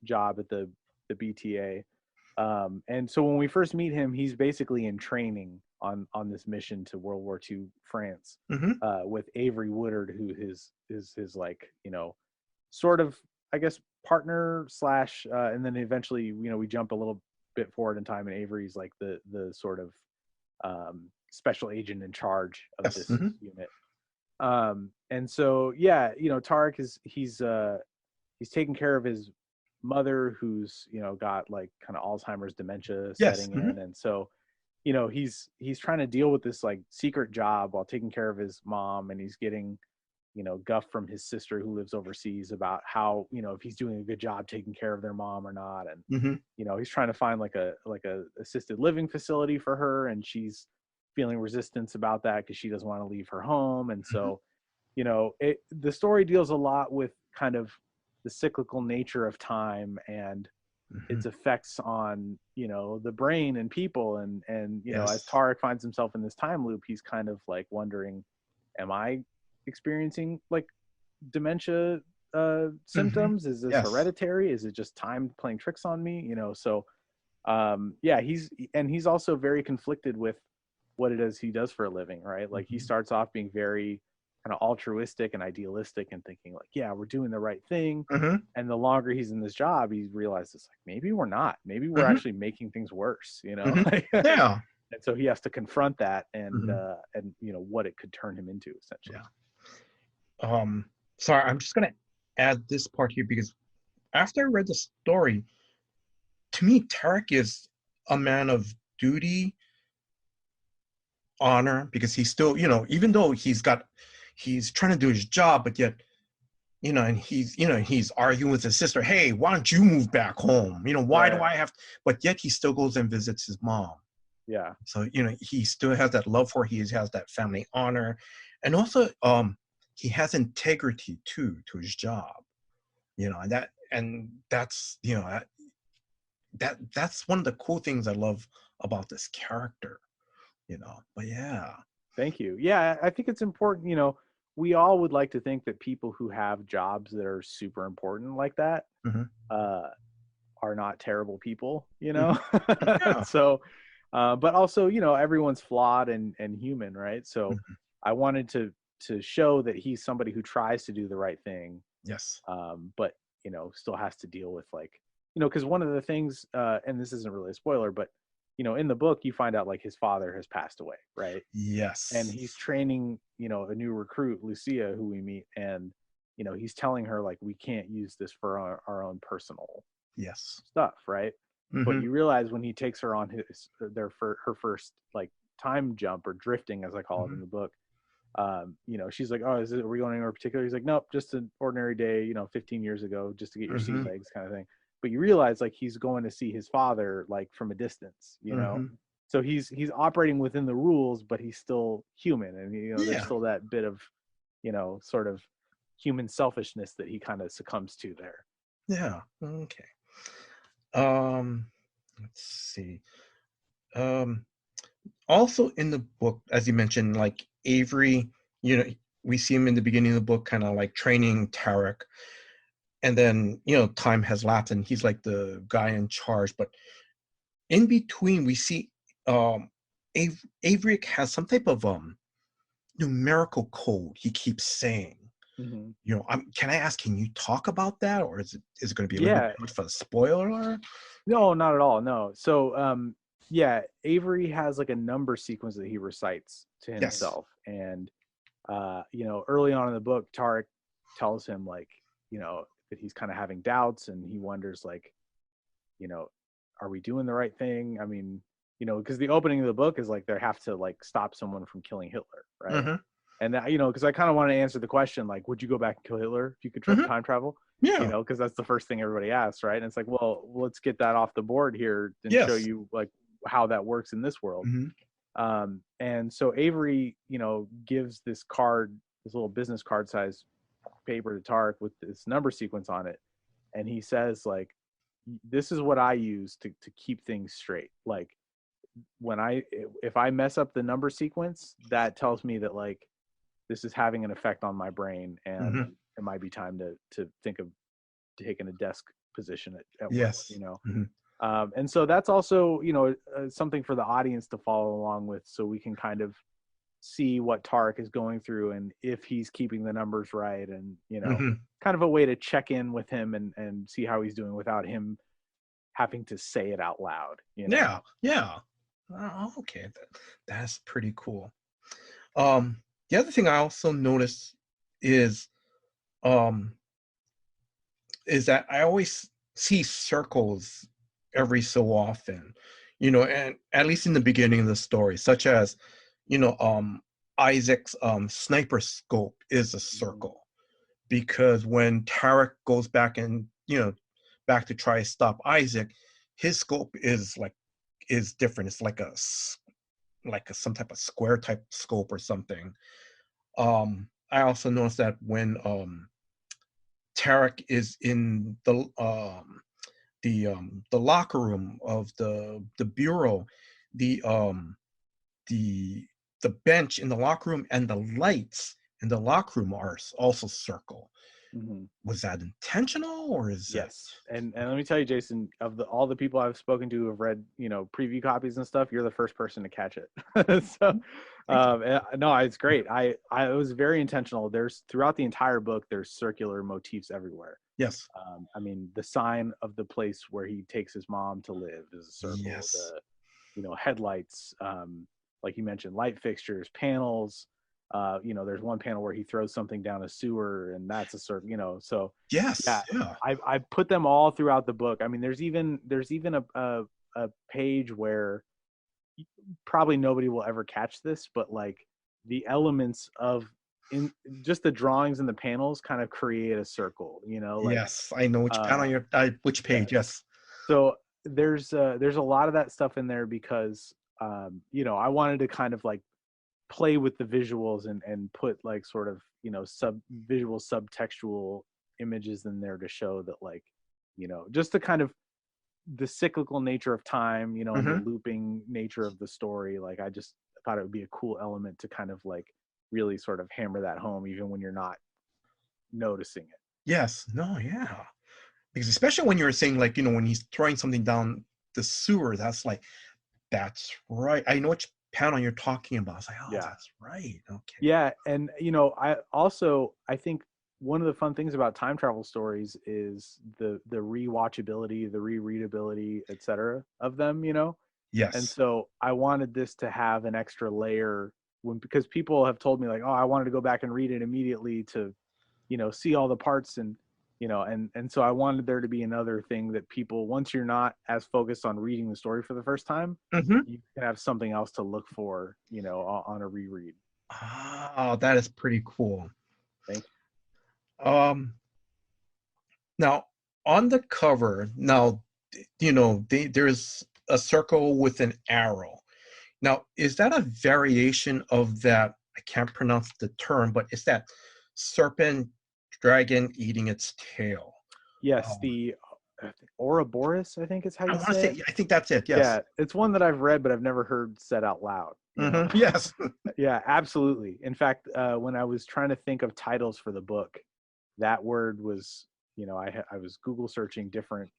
job at the BTA. And so when we first meet him, he's basically in training on this mission to World War II France with Avery Woodard, who is his like, sort of, I guess, partner slash, and then eventually, we jump a little bit forward in time, and Avery's like the sort of special agent in charge of this unit. And so, yeah, Tarek he's taking care of his mother, who's, got like kind of Alzheimer's dementia setting in. And so, he's trying to deal with this like secret job while taking care of his mom. And he's getting, guff from his sister who lives overseas about how, if he's doing a good job taking care of their mom or not. And, he's trying to find like a assisted living facility for her. And she's feeling resistance about that because she doesn't want to leave her home. And so, the story deals a lot with kind of the cyclical nature of time and its effects on, the brain and people. And as Tarek finds himself in this time loop, he's kind of like wondering, am I experiencing like dementia symptoms? Is this Yes. hereditary? Is it just time playing tricks on me? So yeah, he's also very conflicted with what it is he does for a living, right? Like he starts off being very kind of altruistic and idealistic and thinking like, yeah, we're doing the right thing. And the longer he's in this job, he realizes like maybe we're not. Maybe we're actually making things worse, Yeah. And so he has to confront that and what it could turn him into essentially. Yeah. Sorry, I'm just gonna add this part here because after I read the story, to me, Tarek is a man of duty, honor, because he's still, even though he's trying to do his job, but yet, and he's arguing with his sister, hey, why don't you move back home? Why do I have to? But yet he still goes and visits his mom. Yeah. So, he still has that love for her. He has that family honor. And also, he has integrity too, to his job, and that's, that's one of the cool things I love about this character, but yeah. Thank you. Yeah, I think it's important, we all would like to think that people who have jobs that are super important like that are not terrible people, Yeah. So, but also, everyone's flawed and human, right? So I wanted to show that he's somebody who tries to do the right thing. Yes. But, still has to deal with like, because one of the things, and this isn't really a spoiler, but in the book, you find out like his father has passed away, right? Yes. And he's training, a new recruit, Lucia, who we meet, and he's telling her like we can't use this for our own personal stuff, right? But you realize when he takes her on her first like time jump or drifting, as I call it in the book, she's like, oh, are we going anywhere particular? He's like, nope, just an ordinary day, 15 years ago, just to get your sea legs kind of thing. But you realize like he's going to see his father like from a distance, so he's operating within the rules, but he's still human, and there's still that bit of sort of human selfishness that he kind of succumbs to there. Yeah. Okay. Let's see. Also in the book, as you mentioned, like Avery, we see him in the beginning of the book kind of like training Tarek, and then time has lapsed and he's like the guy in charge, but in between we see Avery has some type of numerical code he keeps saying. Can I ask, can you talk about that, or is it going to be a little bit much of a spoiler? No, not at all. No. So Avery has like a number sequence that he recites to himself. And early on in the book, Tarek tells him like, that he's kind of having doubts, and he wonders like, are we doing the right thing? I mean, because the opening of the book is like they have to like stop someone from killing Hitler, right? And that, because I kind of want to answer the question like, would you go back and kill Hitler if you could time travel? Yeah. Because that's the first thing everybody asks, right? And it's like, well, let's get that off the board here and show you like how that works in this world. And so Avery, gives this card, this little business card size paper to Tarek with this number sequence on it, and he says like, this is what I use to keep things straight. Like if I mess up the number sequence, that tells me that like this is having an effect on my brain, and it might be time to think of taking a desk position at work, and so that's also something for the audience to follow along with, so we can kind of see what Tarek is going through and if he's keeping the numbers right, and kind of a way to check in with him and see how he's doing without him having to say it out loud. Yeah. Okay, that's pretty cool. The other thing I also noticed is that I always see circles every so often, and at least in the beginning of the story, such as, Isaac's sniper scope is a circle, because when Tarek goes back and, back to try to stop Isaac, his scope is different. It's like some type of square type scope or something. I also noticed that when Tarek is in the locker room of the bureau, the bench in the locker room and the lights in the locker room are also circle. Was that intentional, or is yes? And let me tell you, Jason, of all the people I've spoken to who have read, preview copies and stuff, you're the first person to catch it. So, no, it's great. I it was very intentional. There's throughout the entire book, there's circular motifs everywhere. Yes. I mean, the sign of the place where he takes his mom to live is a circle. Yes. The, headlights, like you mentioned, light fixtures, panels. There's one panel where he throws something down a sewer, and that's a circle. So yes, yeah. I put them all throughout the book. I mean, there's even a page where probably nobody will ever catch this, but like the elements of in just the drawings and the panels kind of create a circle. Yes, I know which panel which page. Yeah. Yes. So there's a lot of that stuff in there because I wanted to kind of like play with the visuals and put like sort of visual subtextual images in there to show that like just the kind of the cyclical nature of time and the looping nature of the story. Like I just thought it would be a cool element to kind of like really sort of hammer that home even when you're not noticing it. Yes. No, yeah, because especially when you're saying like when he's throwing something down the sewer, that's right, I know which panel you're talking about. It's like, oh, yeah, that's right. Okay. Yeah, and I think one of the fun things about time travel stories is the rewatchability, the rereadability, etc. of them. Yes. And so I wanted this to have an extra layer because people have told me like, oh, I wanted to go back and read it immediately to, see all the parts and and so I wanted there to be another thing that people, once you're not as focused on reading the story for the first time, you can have something else to look for, on a reread. Oh, that is pretty cool. Thank you. Now on the cover, there's a circle with an arrow. Now, is that a variation of that? I can't pronounce the term, but it's that serpent dragon eating its tail. Yes, the Ouroboros, I think is how you say it. I think that's it. Yes. Yeah, it's one that I've read, but I've never heard said out loud. Yes. Yeah, absolutely. In fact, when I was trying to think of titles for the book, that word was, I was Google searching different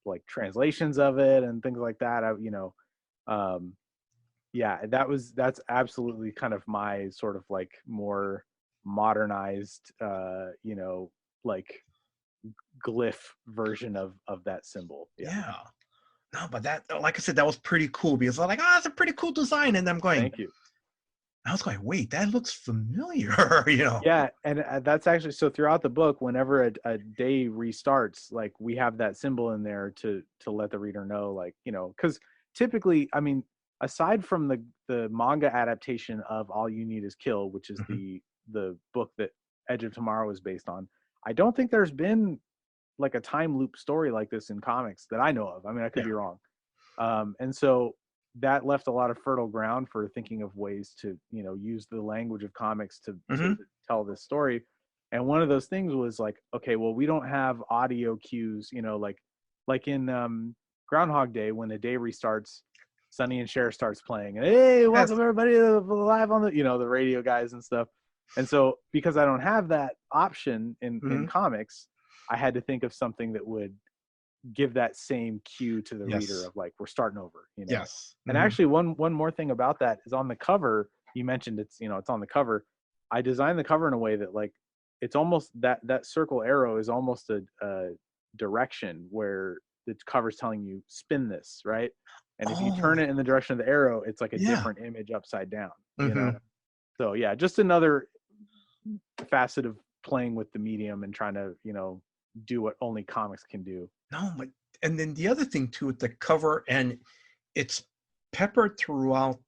like translations of it and things like that. That's absolutely kind of my sort of like more modernized, like glyph version of that symbol. Yeah. No, but that, like I said, that was pretty cool because I'm like, oh, that's a pretty cool design. And I'm going, thank you. I was going, wait, that looks familiar, Yeah, and that's actually, so throughout the book, whenever a day restarts, like we have that symbol in there to let the reader know, like, because typically, I mean, aside from the manga adaptation of All You Need Is Kill, which is the book that Edge of Tomorrow is based on, I don't think there's been like a time loop story like this in comics that I know of. I mean, I could be wrong. And so that left a lot of fertile ground for thinking of ways to, use the language of comics to tell this story. And one of those things was like, okay, well, we don't have audio cues, like in Groundhog Day, when the day restarts, Sonny and Cher starts playing, and hey, welcome everybody to live on the, the radio guys and stuff. And so because I don't have that option in comics, I had to think of something that would give that same cue to the reader of like, we're starting over, Yes. And actually one more thing about that is on the cover, you mentioned it's on the cover. I designed the cover in a way that like, it's almost that circle arrow is almost a direction where the cover's telling you spin this, right? And if you turn it in the direction of the arrow, it's like a different image upside down, So yeah, just another facet of playing with the medium and trying to, do what only comics can do. No, but and then the other thing too with the cover, and it's peppered throughout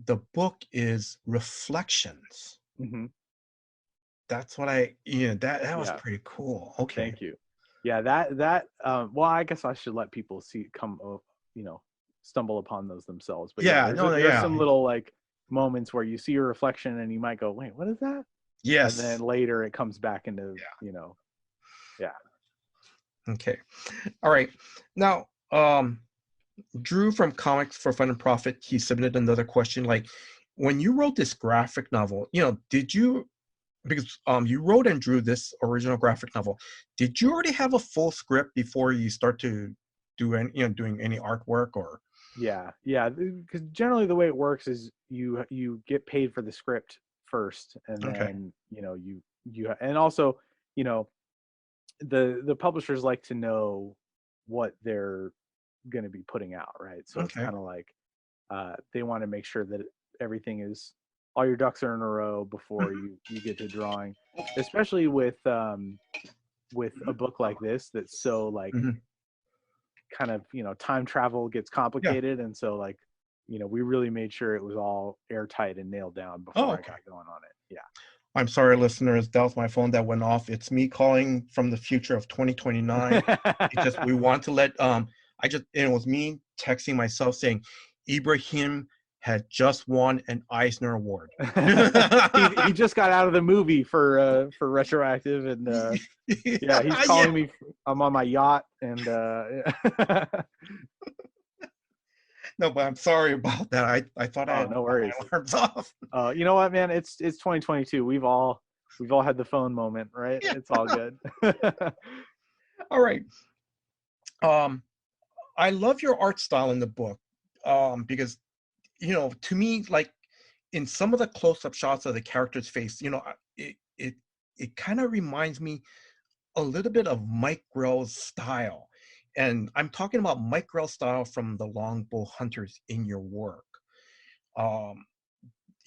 the book, is reflections. That's what that was pretty cool. Okay, thank you. Yeah, that well, I guess I should let people stumble upon those themselves. But there's some little like moments where you see your reflection and you might go, wait, what is that? Yes. And then later it comes back into Yeah. Okay. All right. Now, Drew from Comics for Fun and Profit, he submitted another question. Like, when you wrote this graphic novel, did you because you wrote and drew this original graphic novel. Did you already have a full script before you start to do any, doing any artwork or? Yeah, because generally the way it works is you get paid for the script first, and Okay. then you and also you know the publishers like to know what they're going to be putting out, right? So it's Okay. kind of like they want to make sure that everything is all your ducks are in a row before you get to drawing, especially with a book like this that's so like Mm-hmm. kind of time travel gets Yeah. complicated, and so like we really made sure it was all airtight and nailed down Oh, before I okay. got going on it. Yeah. I'm sorry, listeners. That was my phone that went off. It's me calling from the future of 2029. It's just we want to let it was me texting myself saying Ibrahim had just won an Eisner Award. he just got out of the movie for Retroactive, and yeah, he's calling me. I'm on my yacht, and no, but I'm sorry about that. I thought I had no worries. my alarms off. You know what, man? It's 2022. We've all had the phone moment, right? Yeah. It's all good. All right. I love your art style in the book, because to me, like in some of the close-up shots of the character's face, it kind of reminds me a little bit of Mike Grell's style. And I'm talking about Mike Grell's style from the Longbow Hunters in your work. Um,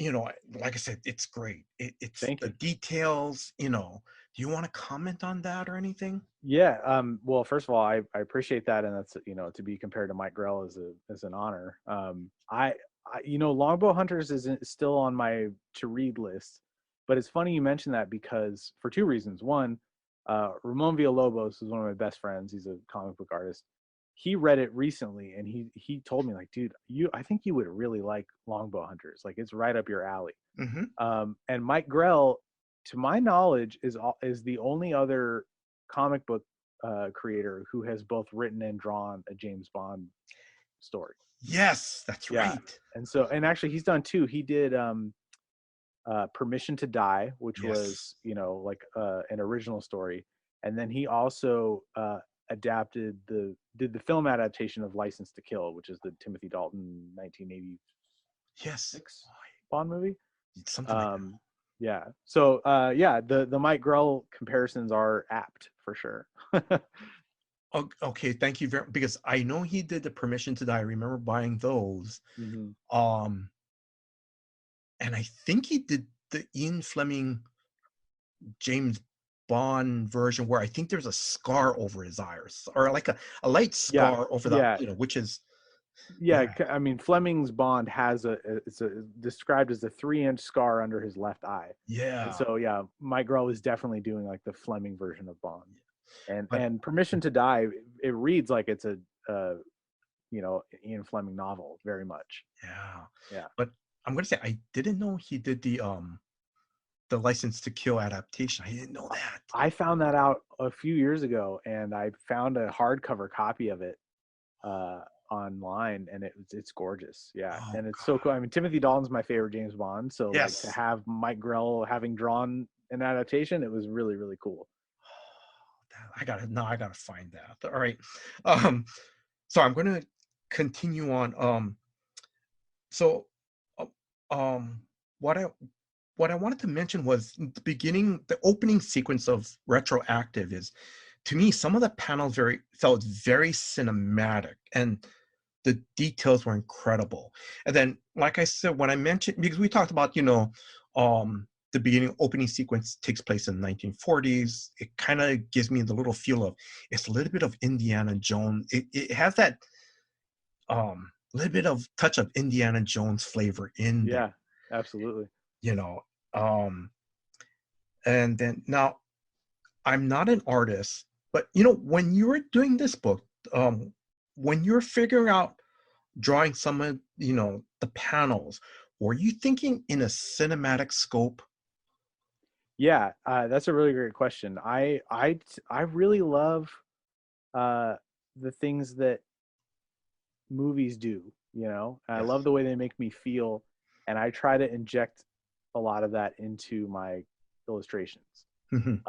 like I said, it's great. It's Thank the you. details, Do you want to comment on that or anything? Yeah. Well, first of all, I appreciate that, and that's to be compared to Mike Grell is an honor. I Longbow Hunters is still on my to read list, but it's funny you mentioned that because for two reasons. One, Ramon Villalobos is one of my best friends. He's a comic book artist. He read it recently, and he told me like, dude, I think you would really like Longbow Hunters. Like it's right up your alley. Mm-hmm. And Mike Grell, to my knowledge, is the only other comic book creator who has both written and drawn a James Bond story. Yes, that's right. And actually he's done two. He did Permission to Die, which was like an original story, and then he also did the film adaptation of License to Kill, which is the Timothy Dalton 1986 Bond movie. Something like that. Yeah. So the Mike Grell comparisons are apt for sure. Okay, thank you very much, because I know he did the Permission to Die. I remember buying those. Mm-hmm. And I think he did the Ian Fleming James Bond version where I think there's a scar over his eye, or like a light scar over the, which is. Yeah, I mean Fleming's Bond has it's described as a 3-inch scar under his left eye. Yeah. And so Mike Grell is definitely doing like the Fleming version of Bond. And Permission to Die, it reads like it's a Ian Fleming novel very much. Yeah. But I'm gonna say I didn't know he did the License to Kill adaptation. I didn't know that. I found that out a few years ago, and I found a hardcover copy of it online, and it's gorgeous. And it's so cool. I mean, Timothy Dalton's my favorite James Bond, so like to have Mike Grell having drawn an adaptation, it was really, really cool. I gotta find that. All right. So I'm gonna continue on. So what I wanted to mention was the opening sequence of Retroactive is, to me, some of the panels felt very cinematic, and the details were incredible. And then, like I said, when I mentioned, because we talked about, the opening sequence takes place in the 1940s. It kind of gives me the little feel of, it's a little bit of Indiana Jones. It has that little bit of touch of Indiana Jones flavor in there. Yeah, absolutely. And then now, I'm not an artist, but when you were doing this book, when you're figuring out drawing some of the panels, were you thinking in a cinematic scope? Yeah, that's a really great question. I really love the things that movies do. I love the way they make me feel, and I try to inject a lot of that into my illustrations. Mhm.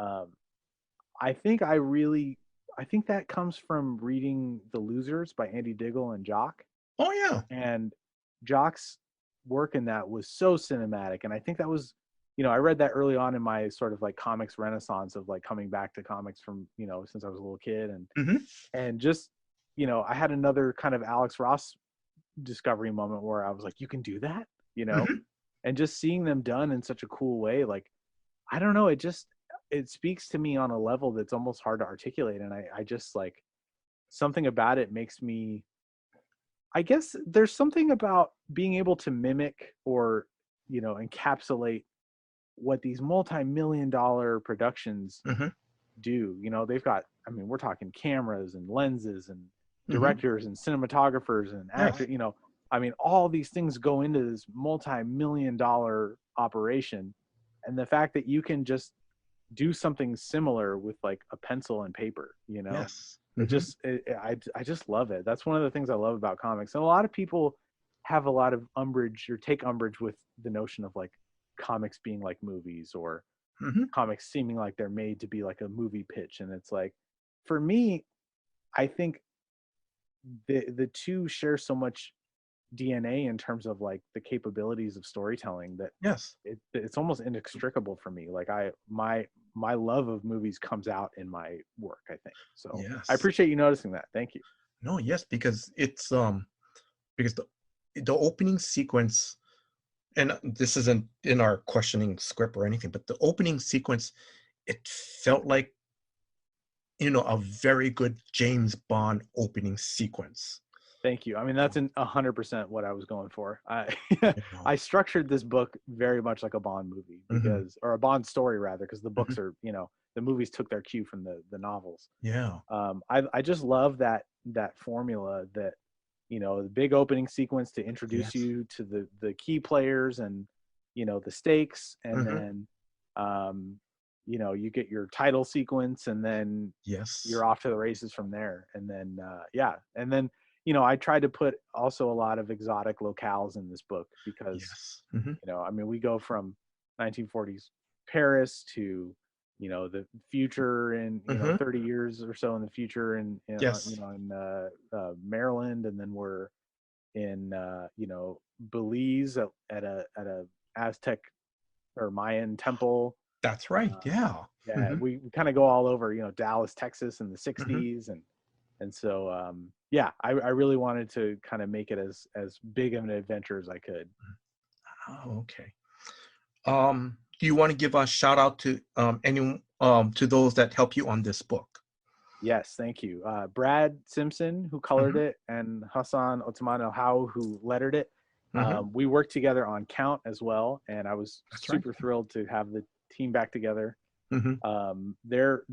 I think that comes from reading The Losers by Andy Diggle and Jock. Oh yeah. And Jock's work in that was so cinematic. And I think that was, I read that early on in my sort of like comics renaissance of like coming back to comics from, since I was a little kid. Mhm. And just, I had another kind of Alex Ross discovery moment where I was like, you can do that, Mhm. and just seeing them done in such a cool way. Like, I don't know. It speaks to me on a level that's almost hard to articulate. And I just like something about it makes me, I guess there's something about being able to mimic or, encapsulate what these multi-million dollar productions Mhm. do. They've got, I mean, we're talking cameras and lenses and Mhm. directors and cinematographers and Yes. actors, I mean, all these things go into this multi-million dollar operation. And the fact that you can just do something similar with like a pencil and paper, Yes. Mhm. I just love it. That's one of the things I love about comics. And a lot of people have a lot of umbrage or take umbrage with the notion of like comics being like movies or Mhm. comics seeming like they're made to be like a movie pitch. And it's like, for me, I think the two share so much DNA in terms of like the capabilities of storytelling that Yes. it's almost inextricable for me. Like my love of movies comes out in my work, I think. So I Yes. appreciate you noticing that. Thank you. No, yes, because it's because the opening sequence, and this isn't in our questioning script or anything, but the opening sequence, it felt like, a very good James Bond opening sequence. Thank you. I mean, that's 100% what I was going for. You know. I structured this book very much like a Bond movie Mhm. or a Bond story rather, because the books Mhm. are, the movies took their cue from the novels. Yeah. I just love that formula that, the big opening sequence to introduce Yes. you to the key players and, the stakes, and Mhm. then, you get your title sequence, and then Yes. you're off to the races from there. And then, yeah. And then, I tried to put also a lot of exotic locales in this book because, Yes. Mhm. I mean, we go from 1940s Paris to, the future in, Mhm. 30 years or so in the future Yes. in Maryland. And then we're in, Belize at a Aztec or Mayan temple. That's right. Uh, Yeah. yeah, Mhm. we kind of go all over, Dallas, Texas in the Mhm. 60s. And so, yeah, I really wanted to kind of make it as big of an adventure as I could. Oh, okay. Do you want to give a shout out to any to those that help you on this book? Yes, thank you. Brad Simpson, who colored Mhm. it, and Hassan Othman El How, who lettered it. Mhm. We worked together on Count as well, and I was That's right. super thrilled to have the team back together. Mhm. They're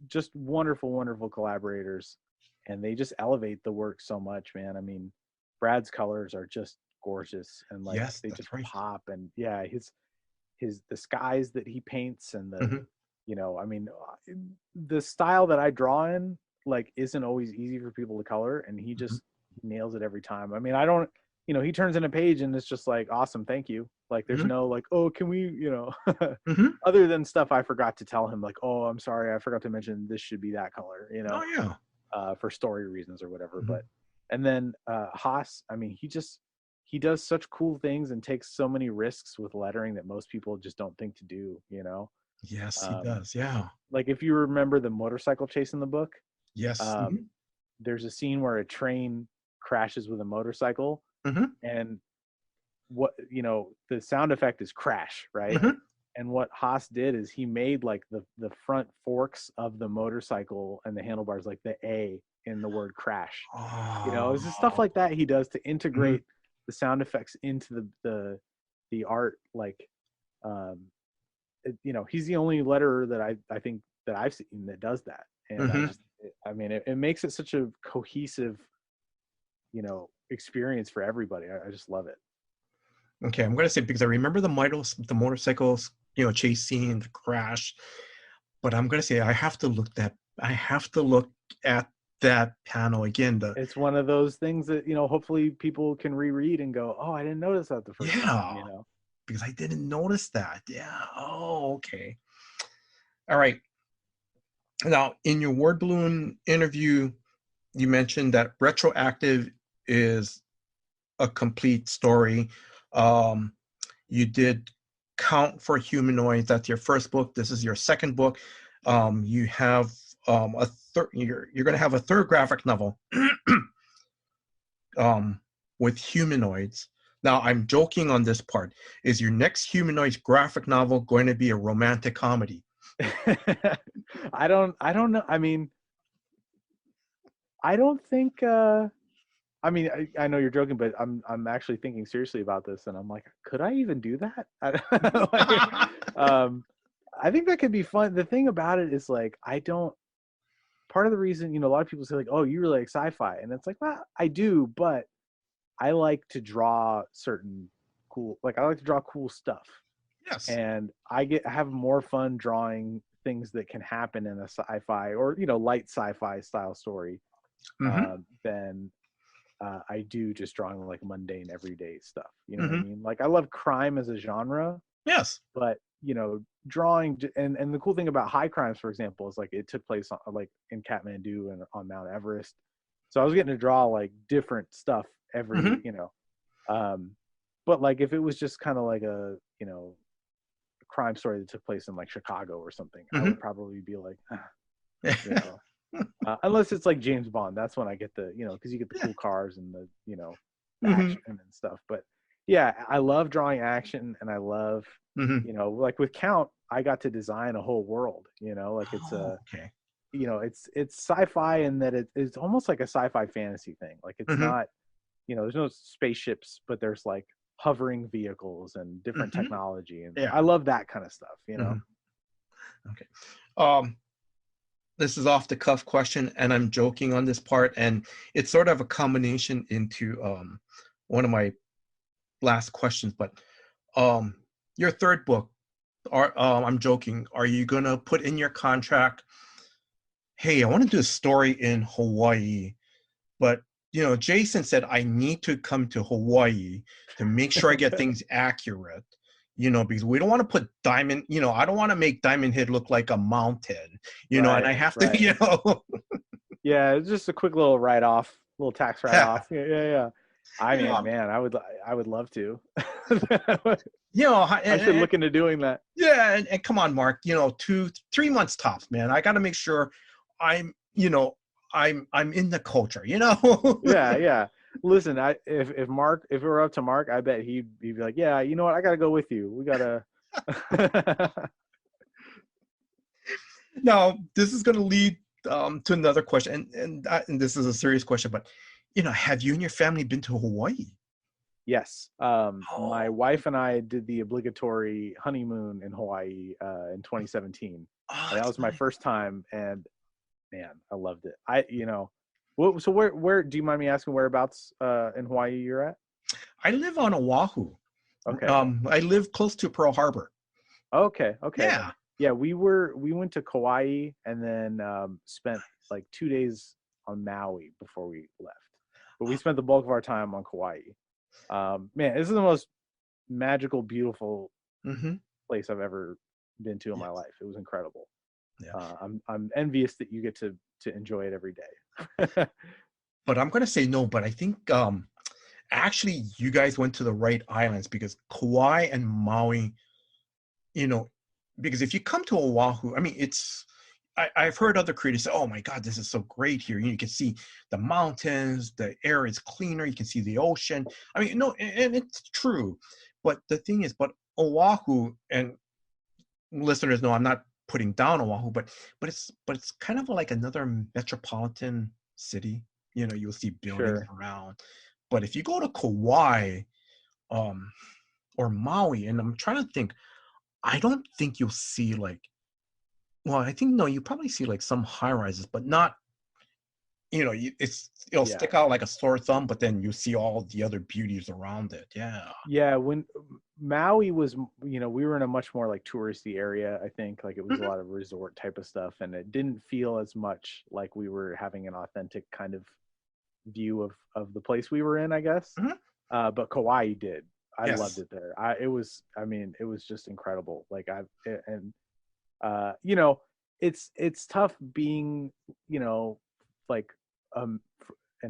just wonderful, wonderful collaborators, and they just elevate the work so much, man. I mean, Brad's colors are just gorgeous, and like Yes, they that's just right. pop. And yeah, his the skies that he paints and Mhm. I mean, the style that I draw in like isn't always easy for people to color, and he Mhm. just nails it every time. I mean, I don't, he turns in a page and it's just like, awesome, thank you. Like, there's Mhm. no like, oh, can we, Mhm. other than stuff I forgot to tell him, like, oh, I'm sorry, I forgot to mention this should be that color, Oh yeah. for story reasons or whatever. Mhm. But and then Haas, I mean, he does such cool things and takes so many risks with lettering that most people just don't think to do. Yes, he Um, does. Yeah. like if you remember the motorcycle chase in the book, Yes. um, Mhm. there's a scene where a train crashes with a motorcycle, Mhm. and the sound effect is crash, right? Mhm. And what Haas did is he made like the front forks of the motorcycle and the handlebars like the A in the word crash. It's just stuff Oh. like that he does to Mhm. integrate the sound effects into the art. Like, um, he's the only letterer that I think that I've seen that does that. And Mhm. I mean, it makes it such a cohesive, experience for everybody. I just love it. Okay, I'm gonna say because I remember the motorcycles, chase scene, the crash. But I'm gonna say I have to look at that panel again. It's one of those things that, hopefully people can reread and go, oh, I didn't notice that the first Yeah. time. because I didn't notice that. Yeah. Oh, okay. All right. Now, in your word balloon interview, you mentioned that Retroactive is a complete story. You did Count for Humanoids. That's your first book. This is your second book. You have a third. You're going to have a third graphic novel with humanoids. Now, I'm joking on this part. Is your next humanoids graphic novel going to be a romantic comedy? I don't know. I mean, I don't think. I mean, I know you're joking, but I'm actually thinking seriously about this, and I'm like, could I even do that? I think that could be fun. The thing about it is, like, I don't. Part of the reason, a lot of people say, like, oh, you really like sci-fi, and it's like, well, I do, but I like to draw certain cool, like, I like to draw cool stuff. Yes. And I have more fun drawing things that can happen in a sci-fi or light sci-fi style story than I do just drawing like mundane everyday stuff. You know what I mean? Like, I love crime as a genre. Yes. But drawing and the cool thing about High Crimes, for example, is like it took place on, like, in Kathmandu and on Mount Everest. So I was getting to draw like different stuff every but like if it was just kind of like a crime story that took place in like Chicago or something, I would probably be like, unless it's like James Bond. That's when I get the because you get the cool cars and the the action and stuff. But yeah, I love drawing action, and I love like with Count, I got to design a whole world. Like it's sci-fi in that it's almost like a sci-fi fantasy thing. Like it's not there's no spaceships, but there's like hovering vehicles and different technology, and I love that kind of stuff. Okay. This is off the cuff question, and I'm joking on this part, and it's sort of a combination into one of my last questions. But your third book, I'm joking. Are you gonna put in your contract, hey, I want to do a story in Hawaii, but Jason said I need to come to Hawaii to make sure I get things accurate, because we don't want to put Diamond, I don't want to make Diamond Head look like a mountain, and I have to, Yeah, it's just a quick little write-off, little tax write-off. Yeah. I mean, man, I would love to. I should look into doing that. Yeah, and come on, Mark, 2-3 months tops, man. I got to make sure I'm in the culture, Yeah. Listen, if it were up to Mark, I bet he'd be like, yeah, you know what, I gotta go with you. We gotta. Now, this is gonna lead to another question, and this is a serious question, but have you and your family been to Hawaii? Yes. My wife and I did the obligatory honeymoon in Hawaii in 2017. That was my first time, and man, I loved it. So where do you mind me asking whereabouts in Hawaii you're at? I live on Oahu. Okay. I live close to Pearl Harbor. Okay. Yeah. We went to Kauai and then spent like 2 days on Maui before we left. But we spent the bulk of our time on Kauai. Man, this is the most magical, beautiful place I've ever been to in my life. It was incredible. Yeah. I'm envious that you get to enjoy it every day. But I'm gonna say no. But I think actually you guys went to the right islands, because Kauai and Maui, because if you come to Oahu, I mean, I've heard other creators say, oh my God, this is so great here. You can see the mountains, the air is cleaner, you can see the ocean. I mean, no, and it's true. But the thing is, Oahu, and listeners know I'm not putting down Oahu, but it's kind of like another metropolitan city. You'll see buildings around. But if you go to Kauai, or Maui, and I'm trying to think, I don't think you'll see you probably see like some high rises, but not, it'll stick out like a sore thumb, but then you see all the other beauties around it. Yeah. When Maui was, we were in a much more like touristy area. I think like it was a lot of resort type of stuff, and it didn't feel as much like we were having an authentic kind of view of the place we were in, I guess. But Kauai did. I loved it there. It was just incredible. Like you know, it's tough being, you know, like an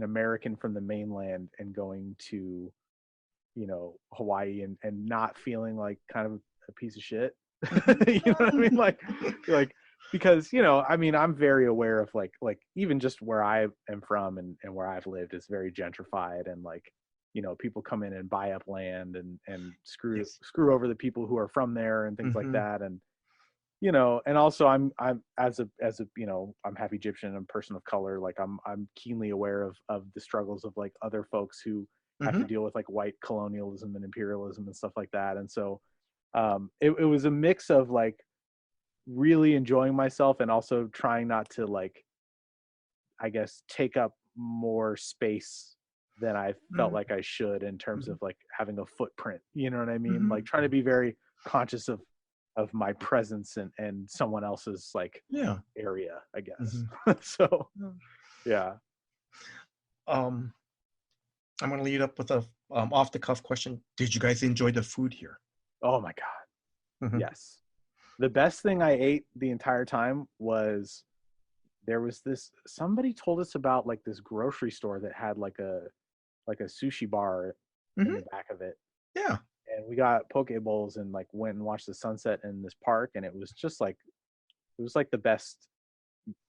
American from the mainland and going to, you know, Hawaii and not feeling like kind of a piece of shit. You know what I mean? Like because, you know, I mean, I'm very aware of like even just where I am from and where I've lived is very gentrified, and like, you know, people come in and buy up land and screw over the people who are from there and things like that. And, you know, and also I'm as a, you know, I'm half Egyptian and person of color. Like I'm keenly aware of the struggles of like other folks who have to deal with like white colonialism and imperialism and stuff like that. And so it was a mix of like really enjoying myself and also trying not to, like, I guess, take up more space than I felt like I should in terms of like having a footprint, you know what I mean? Like trying to be very conscious of my presence and someone else's like area, I guess. So yeah. I'm going to lead up with a off the cuff question. Did you guys enjoy the food here? Oh my God. Yes. The best thing I ate the entire time was, there was somebody told us about like this grocery store that had like a sushi bar in the back of it. Yeah. And we got poke bowls and like went and watched the sunset in this park. And it was just like, it was like the best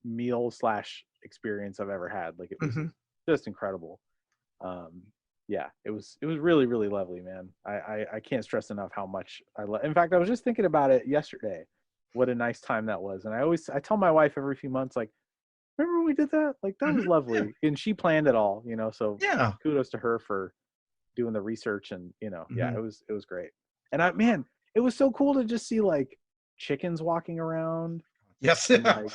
meal / experience I've ever had. Like it was just incredible. Yeah, it was really, really lovely, man. I can't stress enough how much I love. In fact, I was just thinking about it yesterday. What a nice time that was. And I tell my wife every few months, like, remember when we did that? Like that was lovely. And she planned it all, you know, so kudos to her for doing the research and, you know, it was great. And man, it was so cool to just see like chickens walking around. Yes. Like,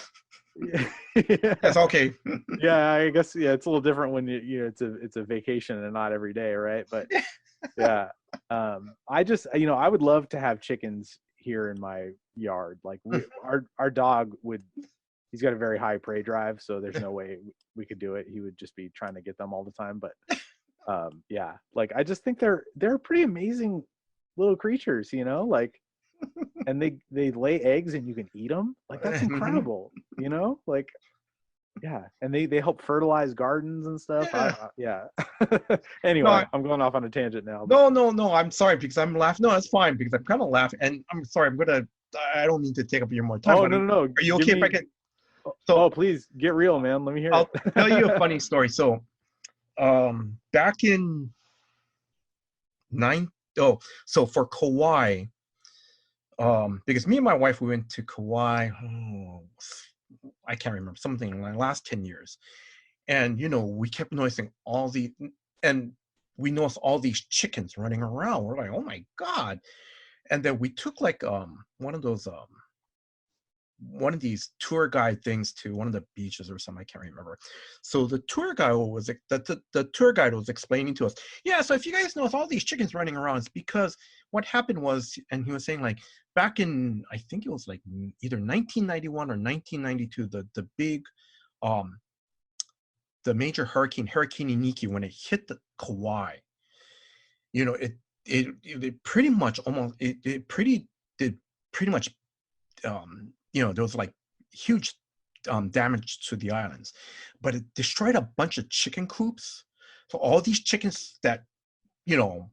That's okay. Yeah, I guess it's a little different when you know it's a vacation and not every day, right? But yeah, I just, you know, I would love to have chickens here in my yard. Like our dog he's got a very high prey drive, so there's no way we could do it. He would just be trying to get them all the time. But yeah, like I just think they're pretty amazing little creatures, you know, like. And they lay eggs and you can eat them. Like that's incredible, you know, like, yeah. And they help fertilize gardens and stuff. Anyway, I'm going off on a tangent now. But... No, I'm sorry because I'm laughing. No, that's fine because I'm kind of laughing, and I'm sorry. I don't mean to take up your more time. Oh, no. Are you okay if I can? So, please get real, man. Let me hear I'll it. tell you a funny story. So back in so for Kauai, because me and my wife, we went to Kauai, I can't remember, something in the last 10 years. And, you know, we kept noticing and we noticed all these chickens running around. We're like, oh my God. And then we took like one of these tour guide things to one of the beaches or something, I can't remember. So the tour guide was explaining to us, so if you guys notice all these chickens running around, it's because what happened was, and he was saying like back in, I think it was like either 1991 or 1992, the big the major Hurricane Iniki, when it hit the Kauai, you know, it pretty much you know, there was like huge damage to the islands, but it destroyed a bunch of chicken coops. So all these chickens that, you know,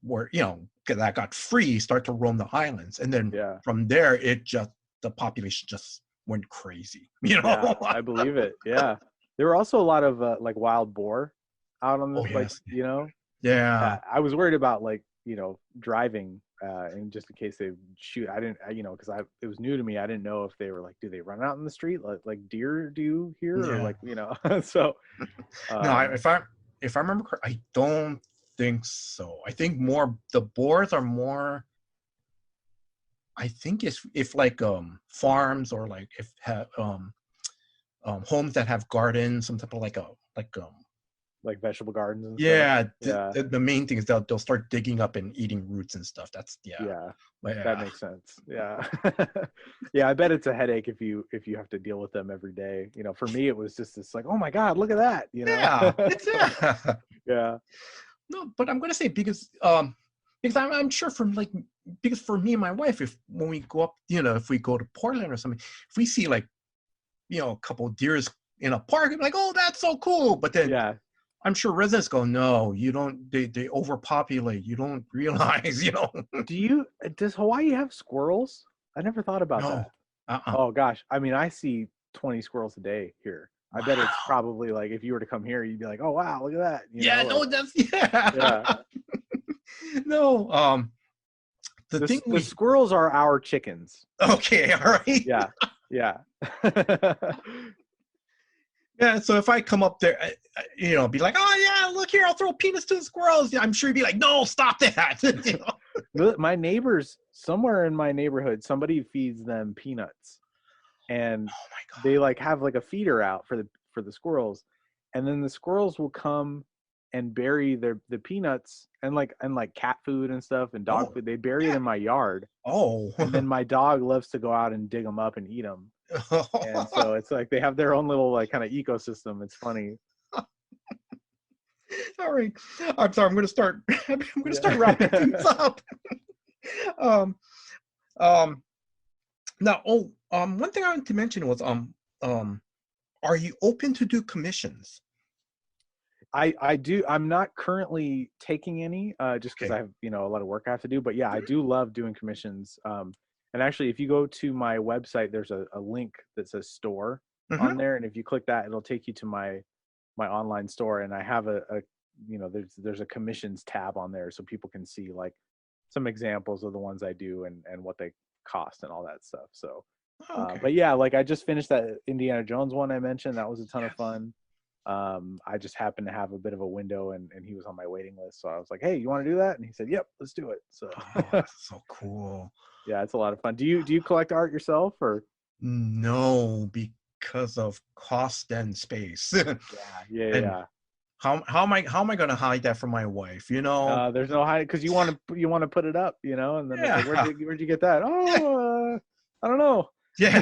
were, you know, that got free start to roam the islands. And then from there, the population just went crazy, you know? Yeah, I believe it. Yeah. There were also a lot of like wild boar out on this, like, you know? Yeah. I was worried about like, you know, driving and just in case they shoot. I didn't, you know, because it was new to me. I didn't know if they were like, do they run out in the street like deer do here, or like, you know? So no, if I remember correctly, I don't think so. I think the boars are more, I think if like farms or like if homes that have gardens, some type of like vegetable gardens and stuff. The main thing is they'll start digging up and eating roots and stuff. That's that makes sense. I bet it's a headache if you have to deal with them every day. You know, for me it was just this like, oh my God, look at that, you know. Yeah. Yeah. No, but I'm gonna say, because because I'm sure from like, because for me and my wife, if when we go up, if we go to Portland or something, if we see like, a couple of deers in a park, I'm like, oh, that's so cool. But then Yeah. I'm sure residents go, no, you don't, they overpopulate. You don't realize, Does Hawaii have squirrels? I never thought about No. that. Oh gosh. I mean, I see 20 squirrels a day here. I bet it's Wow. probably like, if you were to come here, you'd be like, oh wow, look at that. Yeah, no, like, that's, yeah. No, the squirrels are our chickens. Okay, all right. Yeah. Yeah. Yeah, so if I come up there, be like, oh yeah, look here, I'll throw peanuts to the squirrels. I'm sure you'd be like, no, stop that. My neighbors, somewhere in my neighborhood, somebody feeds them peanuts, and oh my God. they like have like a feeder out for the squirrels, and then the squirrels will come and bury the peanuts and like cat food and stuff and dog food. They bury it in my yard. Oh. And then my dog loves to go out and dig them up and eat them. And so it's like they have their own little like kind of ecosystem. It's funny. All right. I'm sorry. I'm going to start wrapping things up. Now, one thing I wanted to mention was, are you open to do commissions? I do. I'm not currently taking any, just because I have, a lot of work I have to do. But yeah, I do love doing commissions. And actually, if you go to my website, there's a link that says store on there, and if you click that, it'll take you to my online store. And I have there's a commissions tab on there, so people can see like some examples of the ones I do and what they cost and all that stuff. So, but yeah, like I just finished that Indiana Jones one I mentioned. That was a ton of fun. I just happened to have a bit of a window and he was on my waiting list. So I was like, hey, you want to do that? And he said, yep, let's do it. So that's so cool. Yeah, it's a lot of fun. Do you collect art yourself or? No, because of cost and space. Yeah. How am I going to hide that from my wife? There's no hiding because you want to put it up, and then it's like, where'd you get that? Oh, I don't know. Yeah,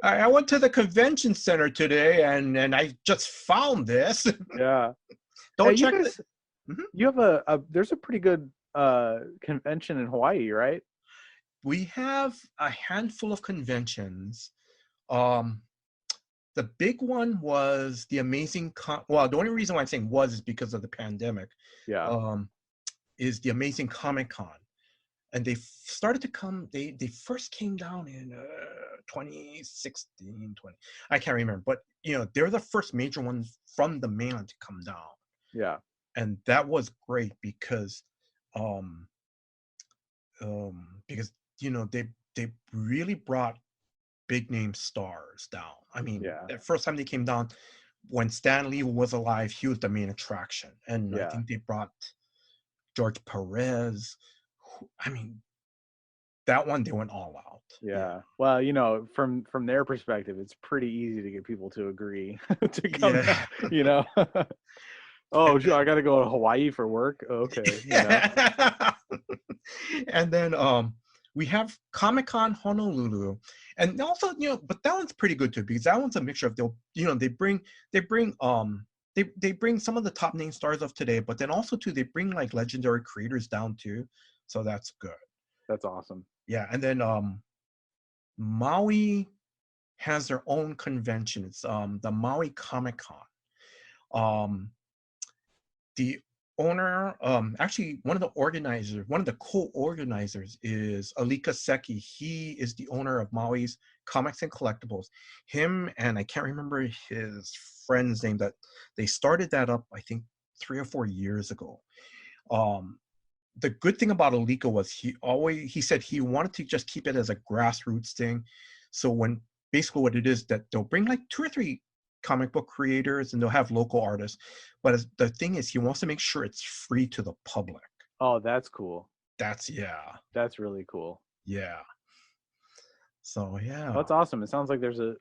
I went to the convention center today and I just found this. Yeah. Don't check this. You have there's a pretty good convention in Hawaii, right? We have a handful of conventions. The big one was the amazing the only reason why I'm saying was is because of the pandemic. Yeah. Is the Amazing Comic Con. And they started to come, they first came down in 2016, I can't remember, but they're the first major ones from the mainland to come down. Yeah. And that was great because they really brought big name stars down. I mean, the first time they came down, when Stan Lee was alive, he was the main attraction. And I think they brought George Perez. I mean, that one they went all out. Yeah. Well, from their perspective, it's pretty easy to get people to agree to come down, Oh, sure, I got to go to Hawaii for work. Okay. And then we have Comic-Con Honolulu, and also but that one's pretty good too because that one's a mixture of they bring some of the top name stars of today, but then also too they bring like legendary creators down too, so that's good. That's awesome. Yeah, and then Maui has their own convention. It's the Maui Comic-Con. The owner, actually one of the co-organizers is Alika Seki. He is the owner of Maui's Comics and Collectibles. Him and I can't remember his friend's name that they started that up, I think 3 or 4 years ago. The good thing about Alika was he said he wanted to just keep it as a grassroots thing. So basically what it is that they'll bring like 2 or 3 comic book creators and they'll have local artists. But the thing is, he wants to make sure it's free to the public. Oh, that's cool. That's really cool. Yeah. So yeah. Well, that's awesome. It sounds like there's a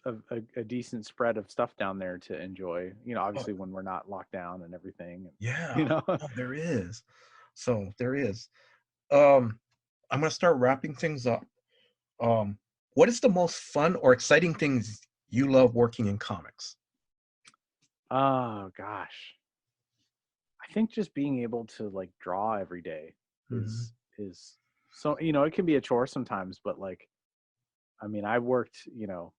decent spread of stuff down there to enjoy. Obviously when we're not locked down and everything. Yeah. There is. So there is. I'm gonna start wrapping things up. What is the most fun or exciting things you love working in comics? Oh gosh. I think just being able to like draw every day. is so, you know, it can be a chore sometimes, but like, I mean, I worked, you know,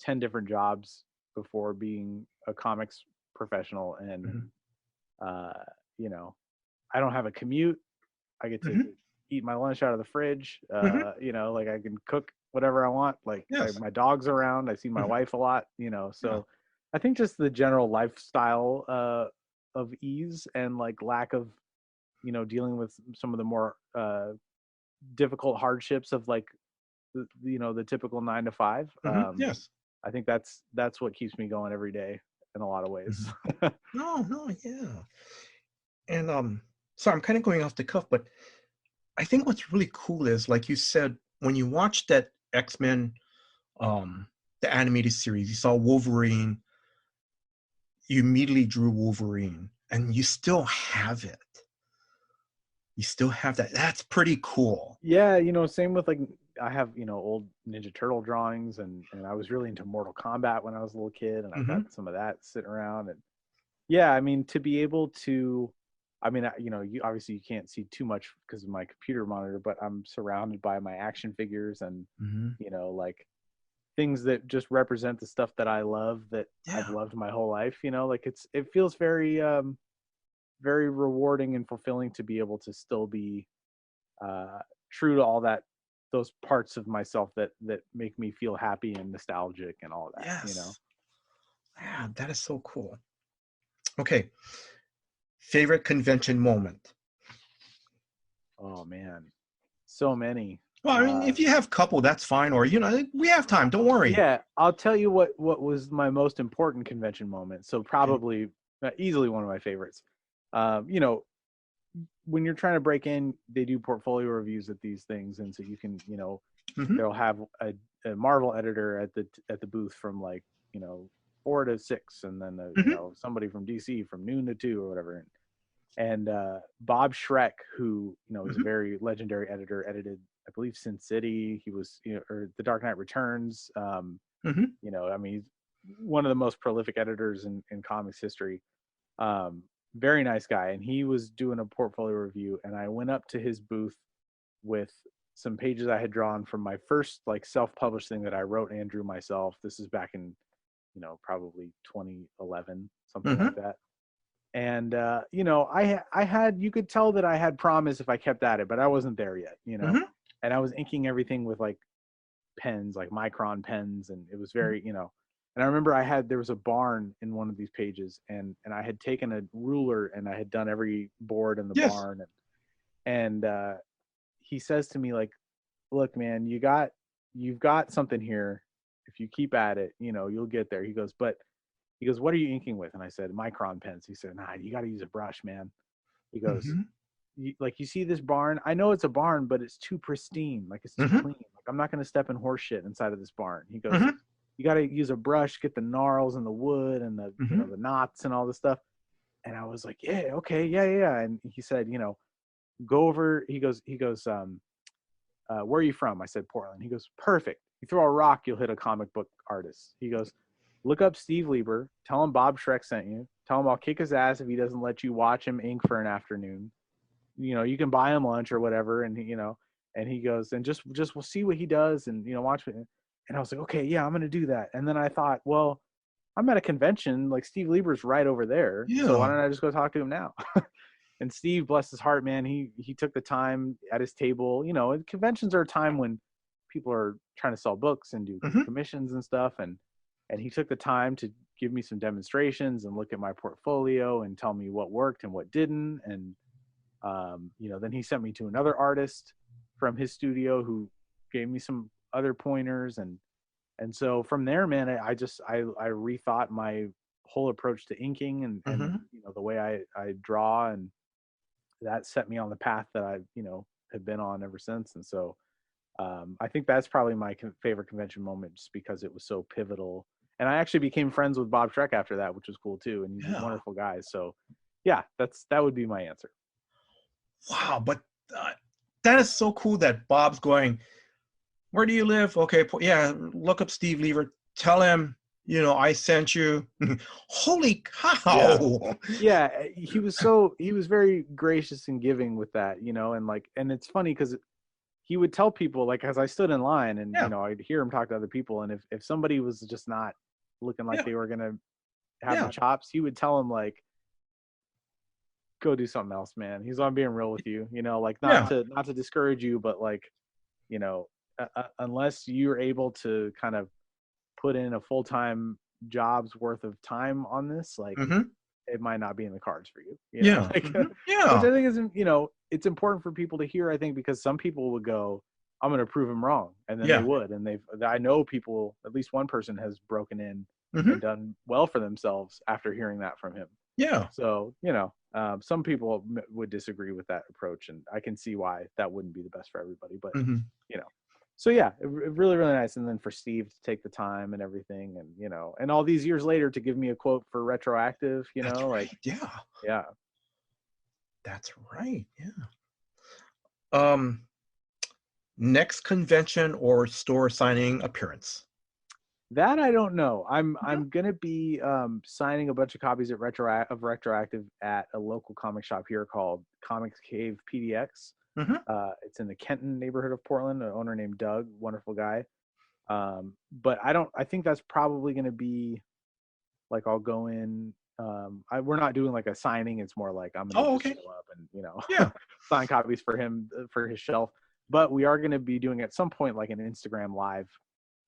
10 different jobs before being a comics professional, and you know, I don't have a commute. I get to eat my lunch out of the fridge. You know, like I can cook whatever I want. Like Yes. my dog's around. I see my wife a lot, you know. So I think just the general lifestyle of ease and like lack of, you know, dealing with some of the more difficult hardships of like, you know, the typical 9 to 5. Yes. I think that's what keeps me going every day in a lot of ways. No, yeah. And so I'm kind of going off the cuff, but I think what's really cool is, like you said, when you watch that X-Men, the animated series, you saw Wolverine, you immediately drew Wolverine, and you still have it. You still have that. That's pretty cool. Yeah, you know, same with like, I have, you know, old Ninja Turtle drawings, and I was really into Mortal Kombat when I was a little kid, and I've got some of that sitting around. And yeah, I mean, to be able to, I mean, you know, you obviously you can't see too much because of my computer monitor, but I'm surrounded by my action figures and, you know, like things that just represent the stuff that I love, that I've loved my whole life, you know, like it feels very, very rewarding and fulfilling to be able to still be true to all that, those parts of myself that make me feel happy and nostalgic and all of that, you know. Yeah, that is so cool. Okay, favorite convention moment? Oh man, so many. Well, I mean, if you have a couple, that's fine. Or, you know, we have time. Don't worry. Yeah, I'll tell you what was my most important convention moment. So probably easily one of my favorites. You know, when you're trying to break in, they do portfolio reviews at these things, and so you can, you know, they'll have a Marvel editor at the booth from like, you know, 4 to 6, and then you know, somebody from DC from noon to 2 or whatever. And Bob Schreck, who, you know, is a very legendary editor, edited, I believe, Sin City. He was, you know, or The Dark Knight Returns. You know, I mean, he's one of the most prolific editors in comics history. Very nice guy, and he was doing a portfolio review, and I went up to his booth with some pages I had drawn from my first like self-published thing that I wrote and drew myself. This is back in, you know, probably 2011, something like that. And you know, I had, you could tell that I had promise if I kept at it, but I wasn't there yet, you know. And I was inking everything with like pens, like micron pens, and it was very, you know. And I remember there was a barn in one of these pages, and I had taken a ruler and I had done every board in the barn, and he says to me like, look man, you've got something here. If you keep at it, you know, you'll get there. He goes, what are you inking with? And I said, micron pens. He said, nah, you got to use a brush, man. He goes, you see this barn? I know it's a barn, but it's too pristine. Like, it's too clean. Like, I'm not going to step in horse shit inside of this barn. He goes, you got to use a brush, get the gnarls and the wood and the, you know, the knots and all this stuff. And I was like, yeah, okay. Yeah. And he said, you know, go over. He goes, where are you from? I said, Portland. He goes, perfect. You throw a rock, you'll hit a comic book artist. He goes, look up Steve Lieber. Tell him Bob Schreck sent you. Tell him I'll kick his ass if he doesn't let you watch him ink for an afternoon. You know, you can buy him lunch or whatever. And you know, and he goes, and just we'll see what he does, and you know, watch it. And I was like, okay, yeah, I'm gonna do that. And then I thought, well, I'm at a convention, like Steve Lieber's right over there. So why don't I just go talk to him now? And Steve, bless his heart, man, he took the time at his table. You know, and conventions are a time when people are trying to sell books and do commissions and stuff. And he took the time to give me some demonstrations and look at my portfolio and tell me what worked and what didn't. And, you know, then he sent me to another artist from his studio who gave me some other pointers. And so from there, man, I rethought my whole approach to inking and you know, the way I draw, and that set me on the path that I, you know, have been on ever since. And so I think that's probably my favorite convention moment, just because it was so pivotal. And I actually became friends with Bob Schreck after that, which was cool too. And he's a wonderful guy. So yeah, that would be my answer. Wow. But that is so cool that Bob's going, where do you live? Okay. Yeah. Look up Steve Lieber. Tell him, I sent you. Holy cow! Yeah, he was very gracious and giving with that, and it's funny because he would tell people, like, as I stood in line and I'd hear him talk to other people, and if somebody was just not looking like they were gonna have the chops, he would tell them, like, go do something else, man. He's on being real with you, like, not to discourage you, but like, unless you're able to kind of put in a full-time job's worth of time on this, like, it might not be in the cards for you. Which I think is, it's important for people to hear, I think, because some people would go, I'm going to prove him wrong. And then they would. And I know people, at least one person has broken in and done well for themselves after hearing that from him. Yeah. So, some people would disagree with that approach, and I can see why that wouldn't be the best for everybody, but so yeah, really, really nice. And then for Steve to take the time and everything, and and all these years later to give me a quote for Retroactive, That's like, right. yeah, that's right. Yeah. Next convention or store signing appearance? That I don't know. I'm gonna be signing a bunch of copies of Retroactive at a local comic shop here called Comics Cave PDX. It's in the Kenton neighborhood of Portland. An owner named Doug, wonderful guy. But I think that's probably going to be like, I'll go in. We're not doing like a signing. It's more like I'm going to show up and sign copies for him for his shelf. But we are going to be doing at some point like an Instagram live,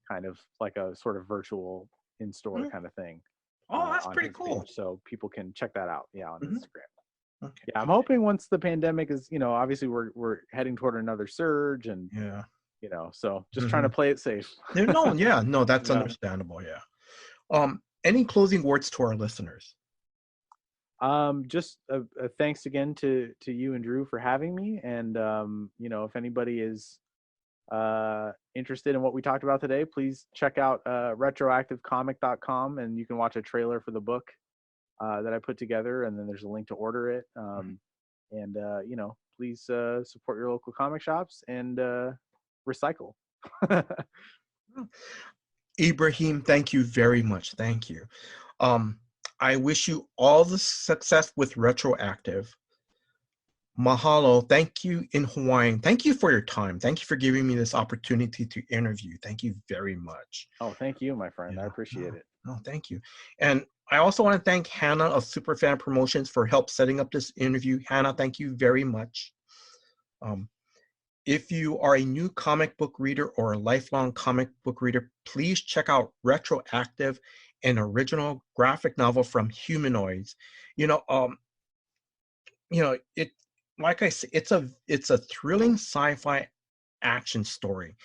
kind of like a sort of virtual in-store kind of thing. Oh, that's pretty cool. Page, so people can check that out. Yeah, on Instagram. Okay. Yeah, I'm hoping once the pandemic is, obviously we're heading toward another surge, and so just trying to play it safe. No, that's understandable. Yeah. Any closing words to our listeners? Just a thanks again to you and Drew for having me, and if anybody is interested in what we talked about today, please check out retroactivecomic.com, and you can watch a trailer for the book that I put together, and then there's a link to order it. And please support your local comic shops and recycle. Ibrahim, thank you very much. Thank you. I wish you all the success with Retroactive. Mahalo. Thank you in Hawaiian. Thank you for your time. Thank you for giving me this opportunity to interview. Thank you very much. Oh, thank you, my friend. I appreciate it. No, thank you. And I also want to thank Hannah of Superfan Promotions for help setting up this interview. Hannah, thank you very much. If you are a new comic book reader or a lifelong comic book reader, please check out Retroactive, an original graphic novel from Humanoids. It, like I said, it's a thrilling sci-fi action story,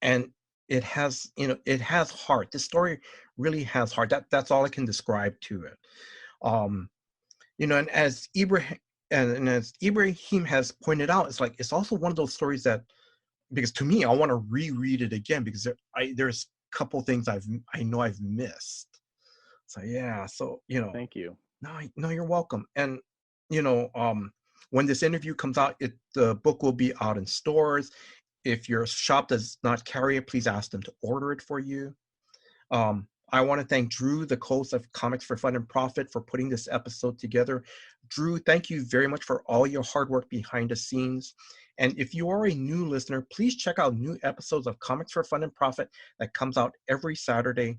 and it has heart. This story really has heart. That's all I can describe to it. And as Ibrahim has pointed out, it's also one of those stories that, because to me, I want to reread it again because there's a couple things I know I've missed. So yeah, thank you. No, you're welcome. And when this interview comes out, the book will be out in stores. If your shop does not carry it, please ask them to order it for you. I want to thank Drew, the host of Comics for Fun and Profit, for putting this episode together. Drew, thank you very much for all your hard work behind the scenes. And if you are a new listener, please check out new episodes of Comics for Fun and Profit that comes out every Saturday.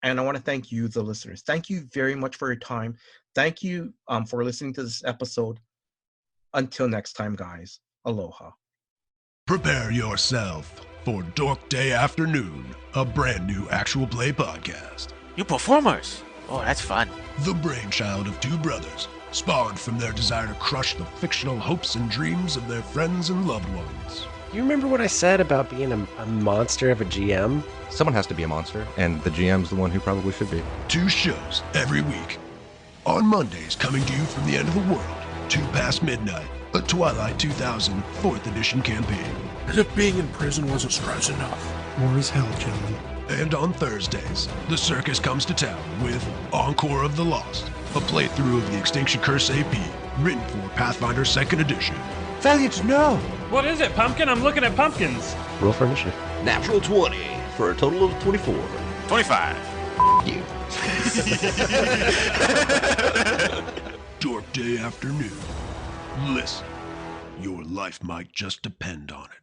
And I want to thank you, the listeners. Thank you very much for your time. Thank you for listening to this episode. Until next time, guys. Aloha. Prepare yourself for Dork Day Afternoon, a brand new actual play podcast. You performers! Oh, that's fun. The brainchild of two brothers, spawned from their desire to crush the fictional hopes and dreams of their friends and loved ones. You remember what I said about being a monster of a GM? Someone has to be a monster, and the GM's the one who probably should be. 2 shows every week. On Mondays, coming to you from the end of the world, 2 past midnight, a Twilight 2000 4th edition campaign. As if being in prison wasn't stress enough. War is hell, gentlemen. And on Thursdays, the circus comes to town with Encore of the Lost, a playthrough of the Extinction Curse AP, written for Pathfinder 2nd Edition. Valiant, no! What is it, Pumpkin? I'm looking at pumpkins. Roll for initiative. Natural 20 for a total of 24. 25. you. Dork Day afternoon. Listen, your life might just depend on it.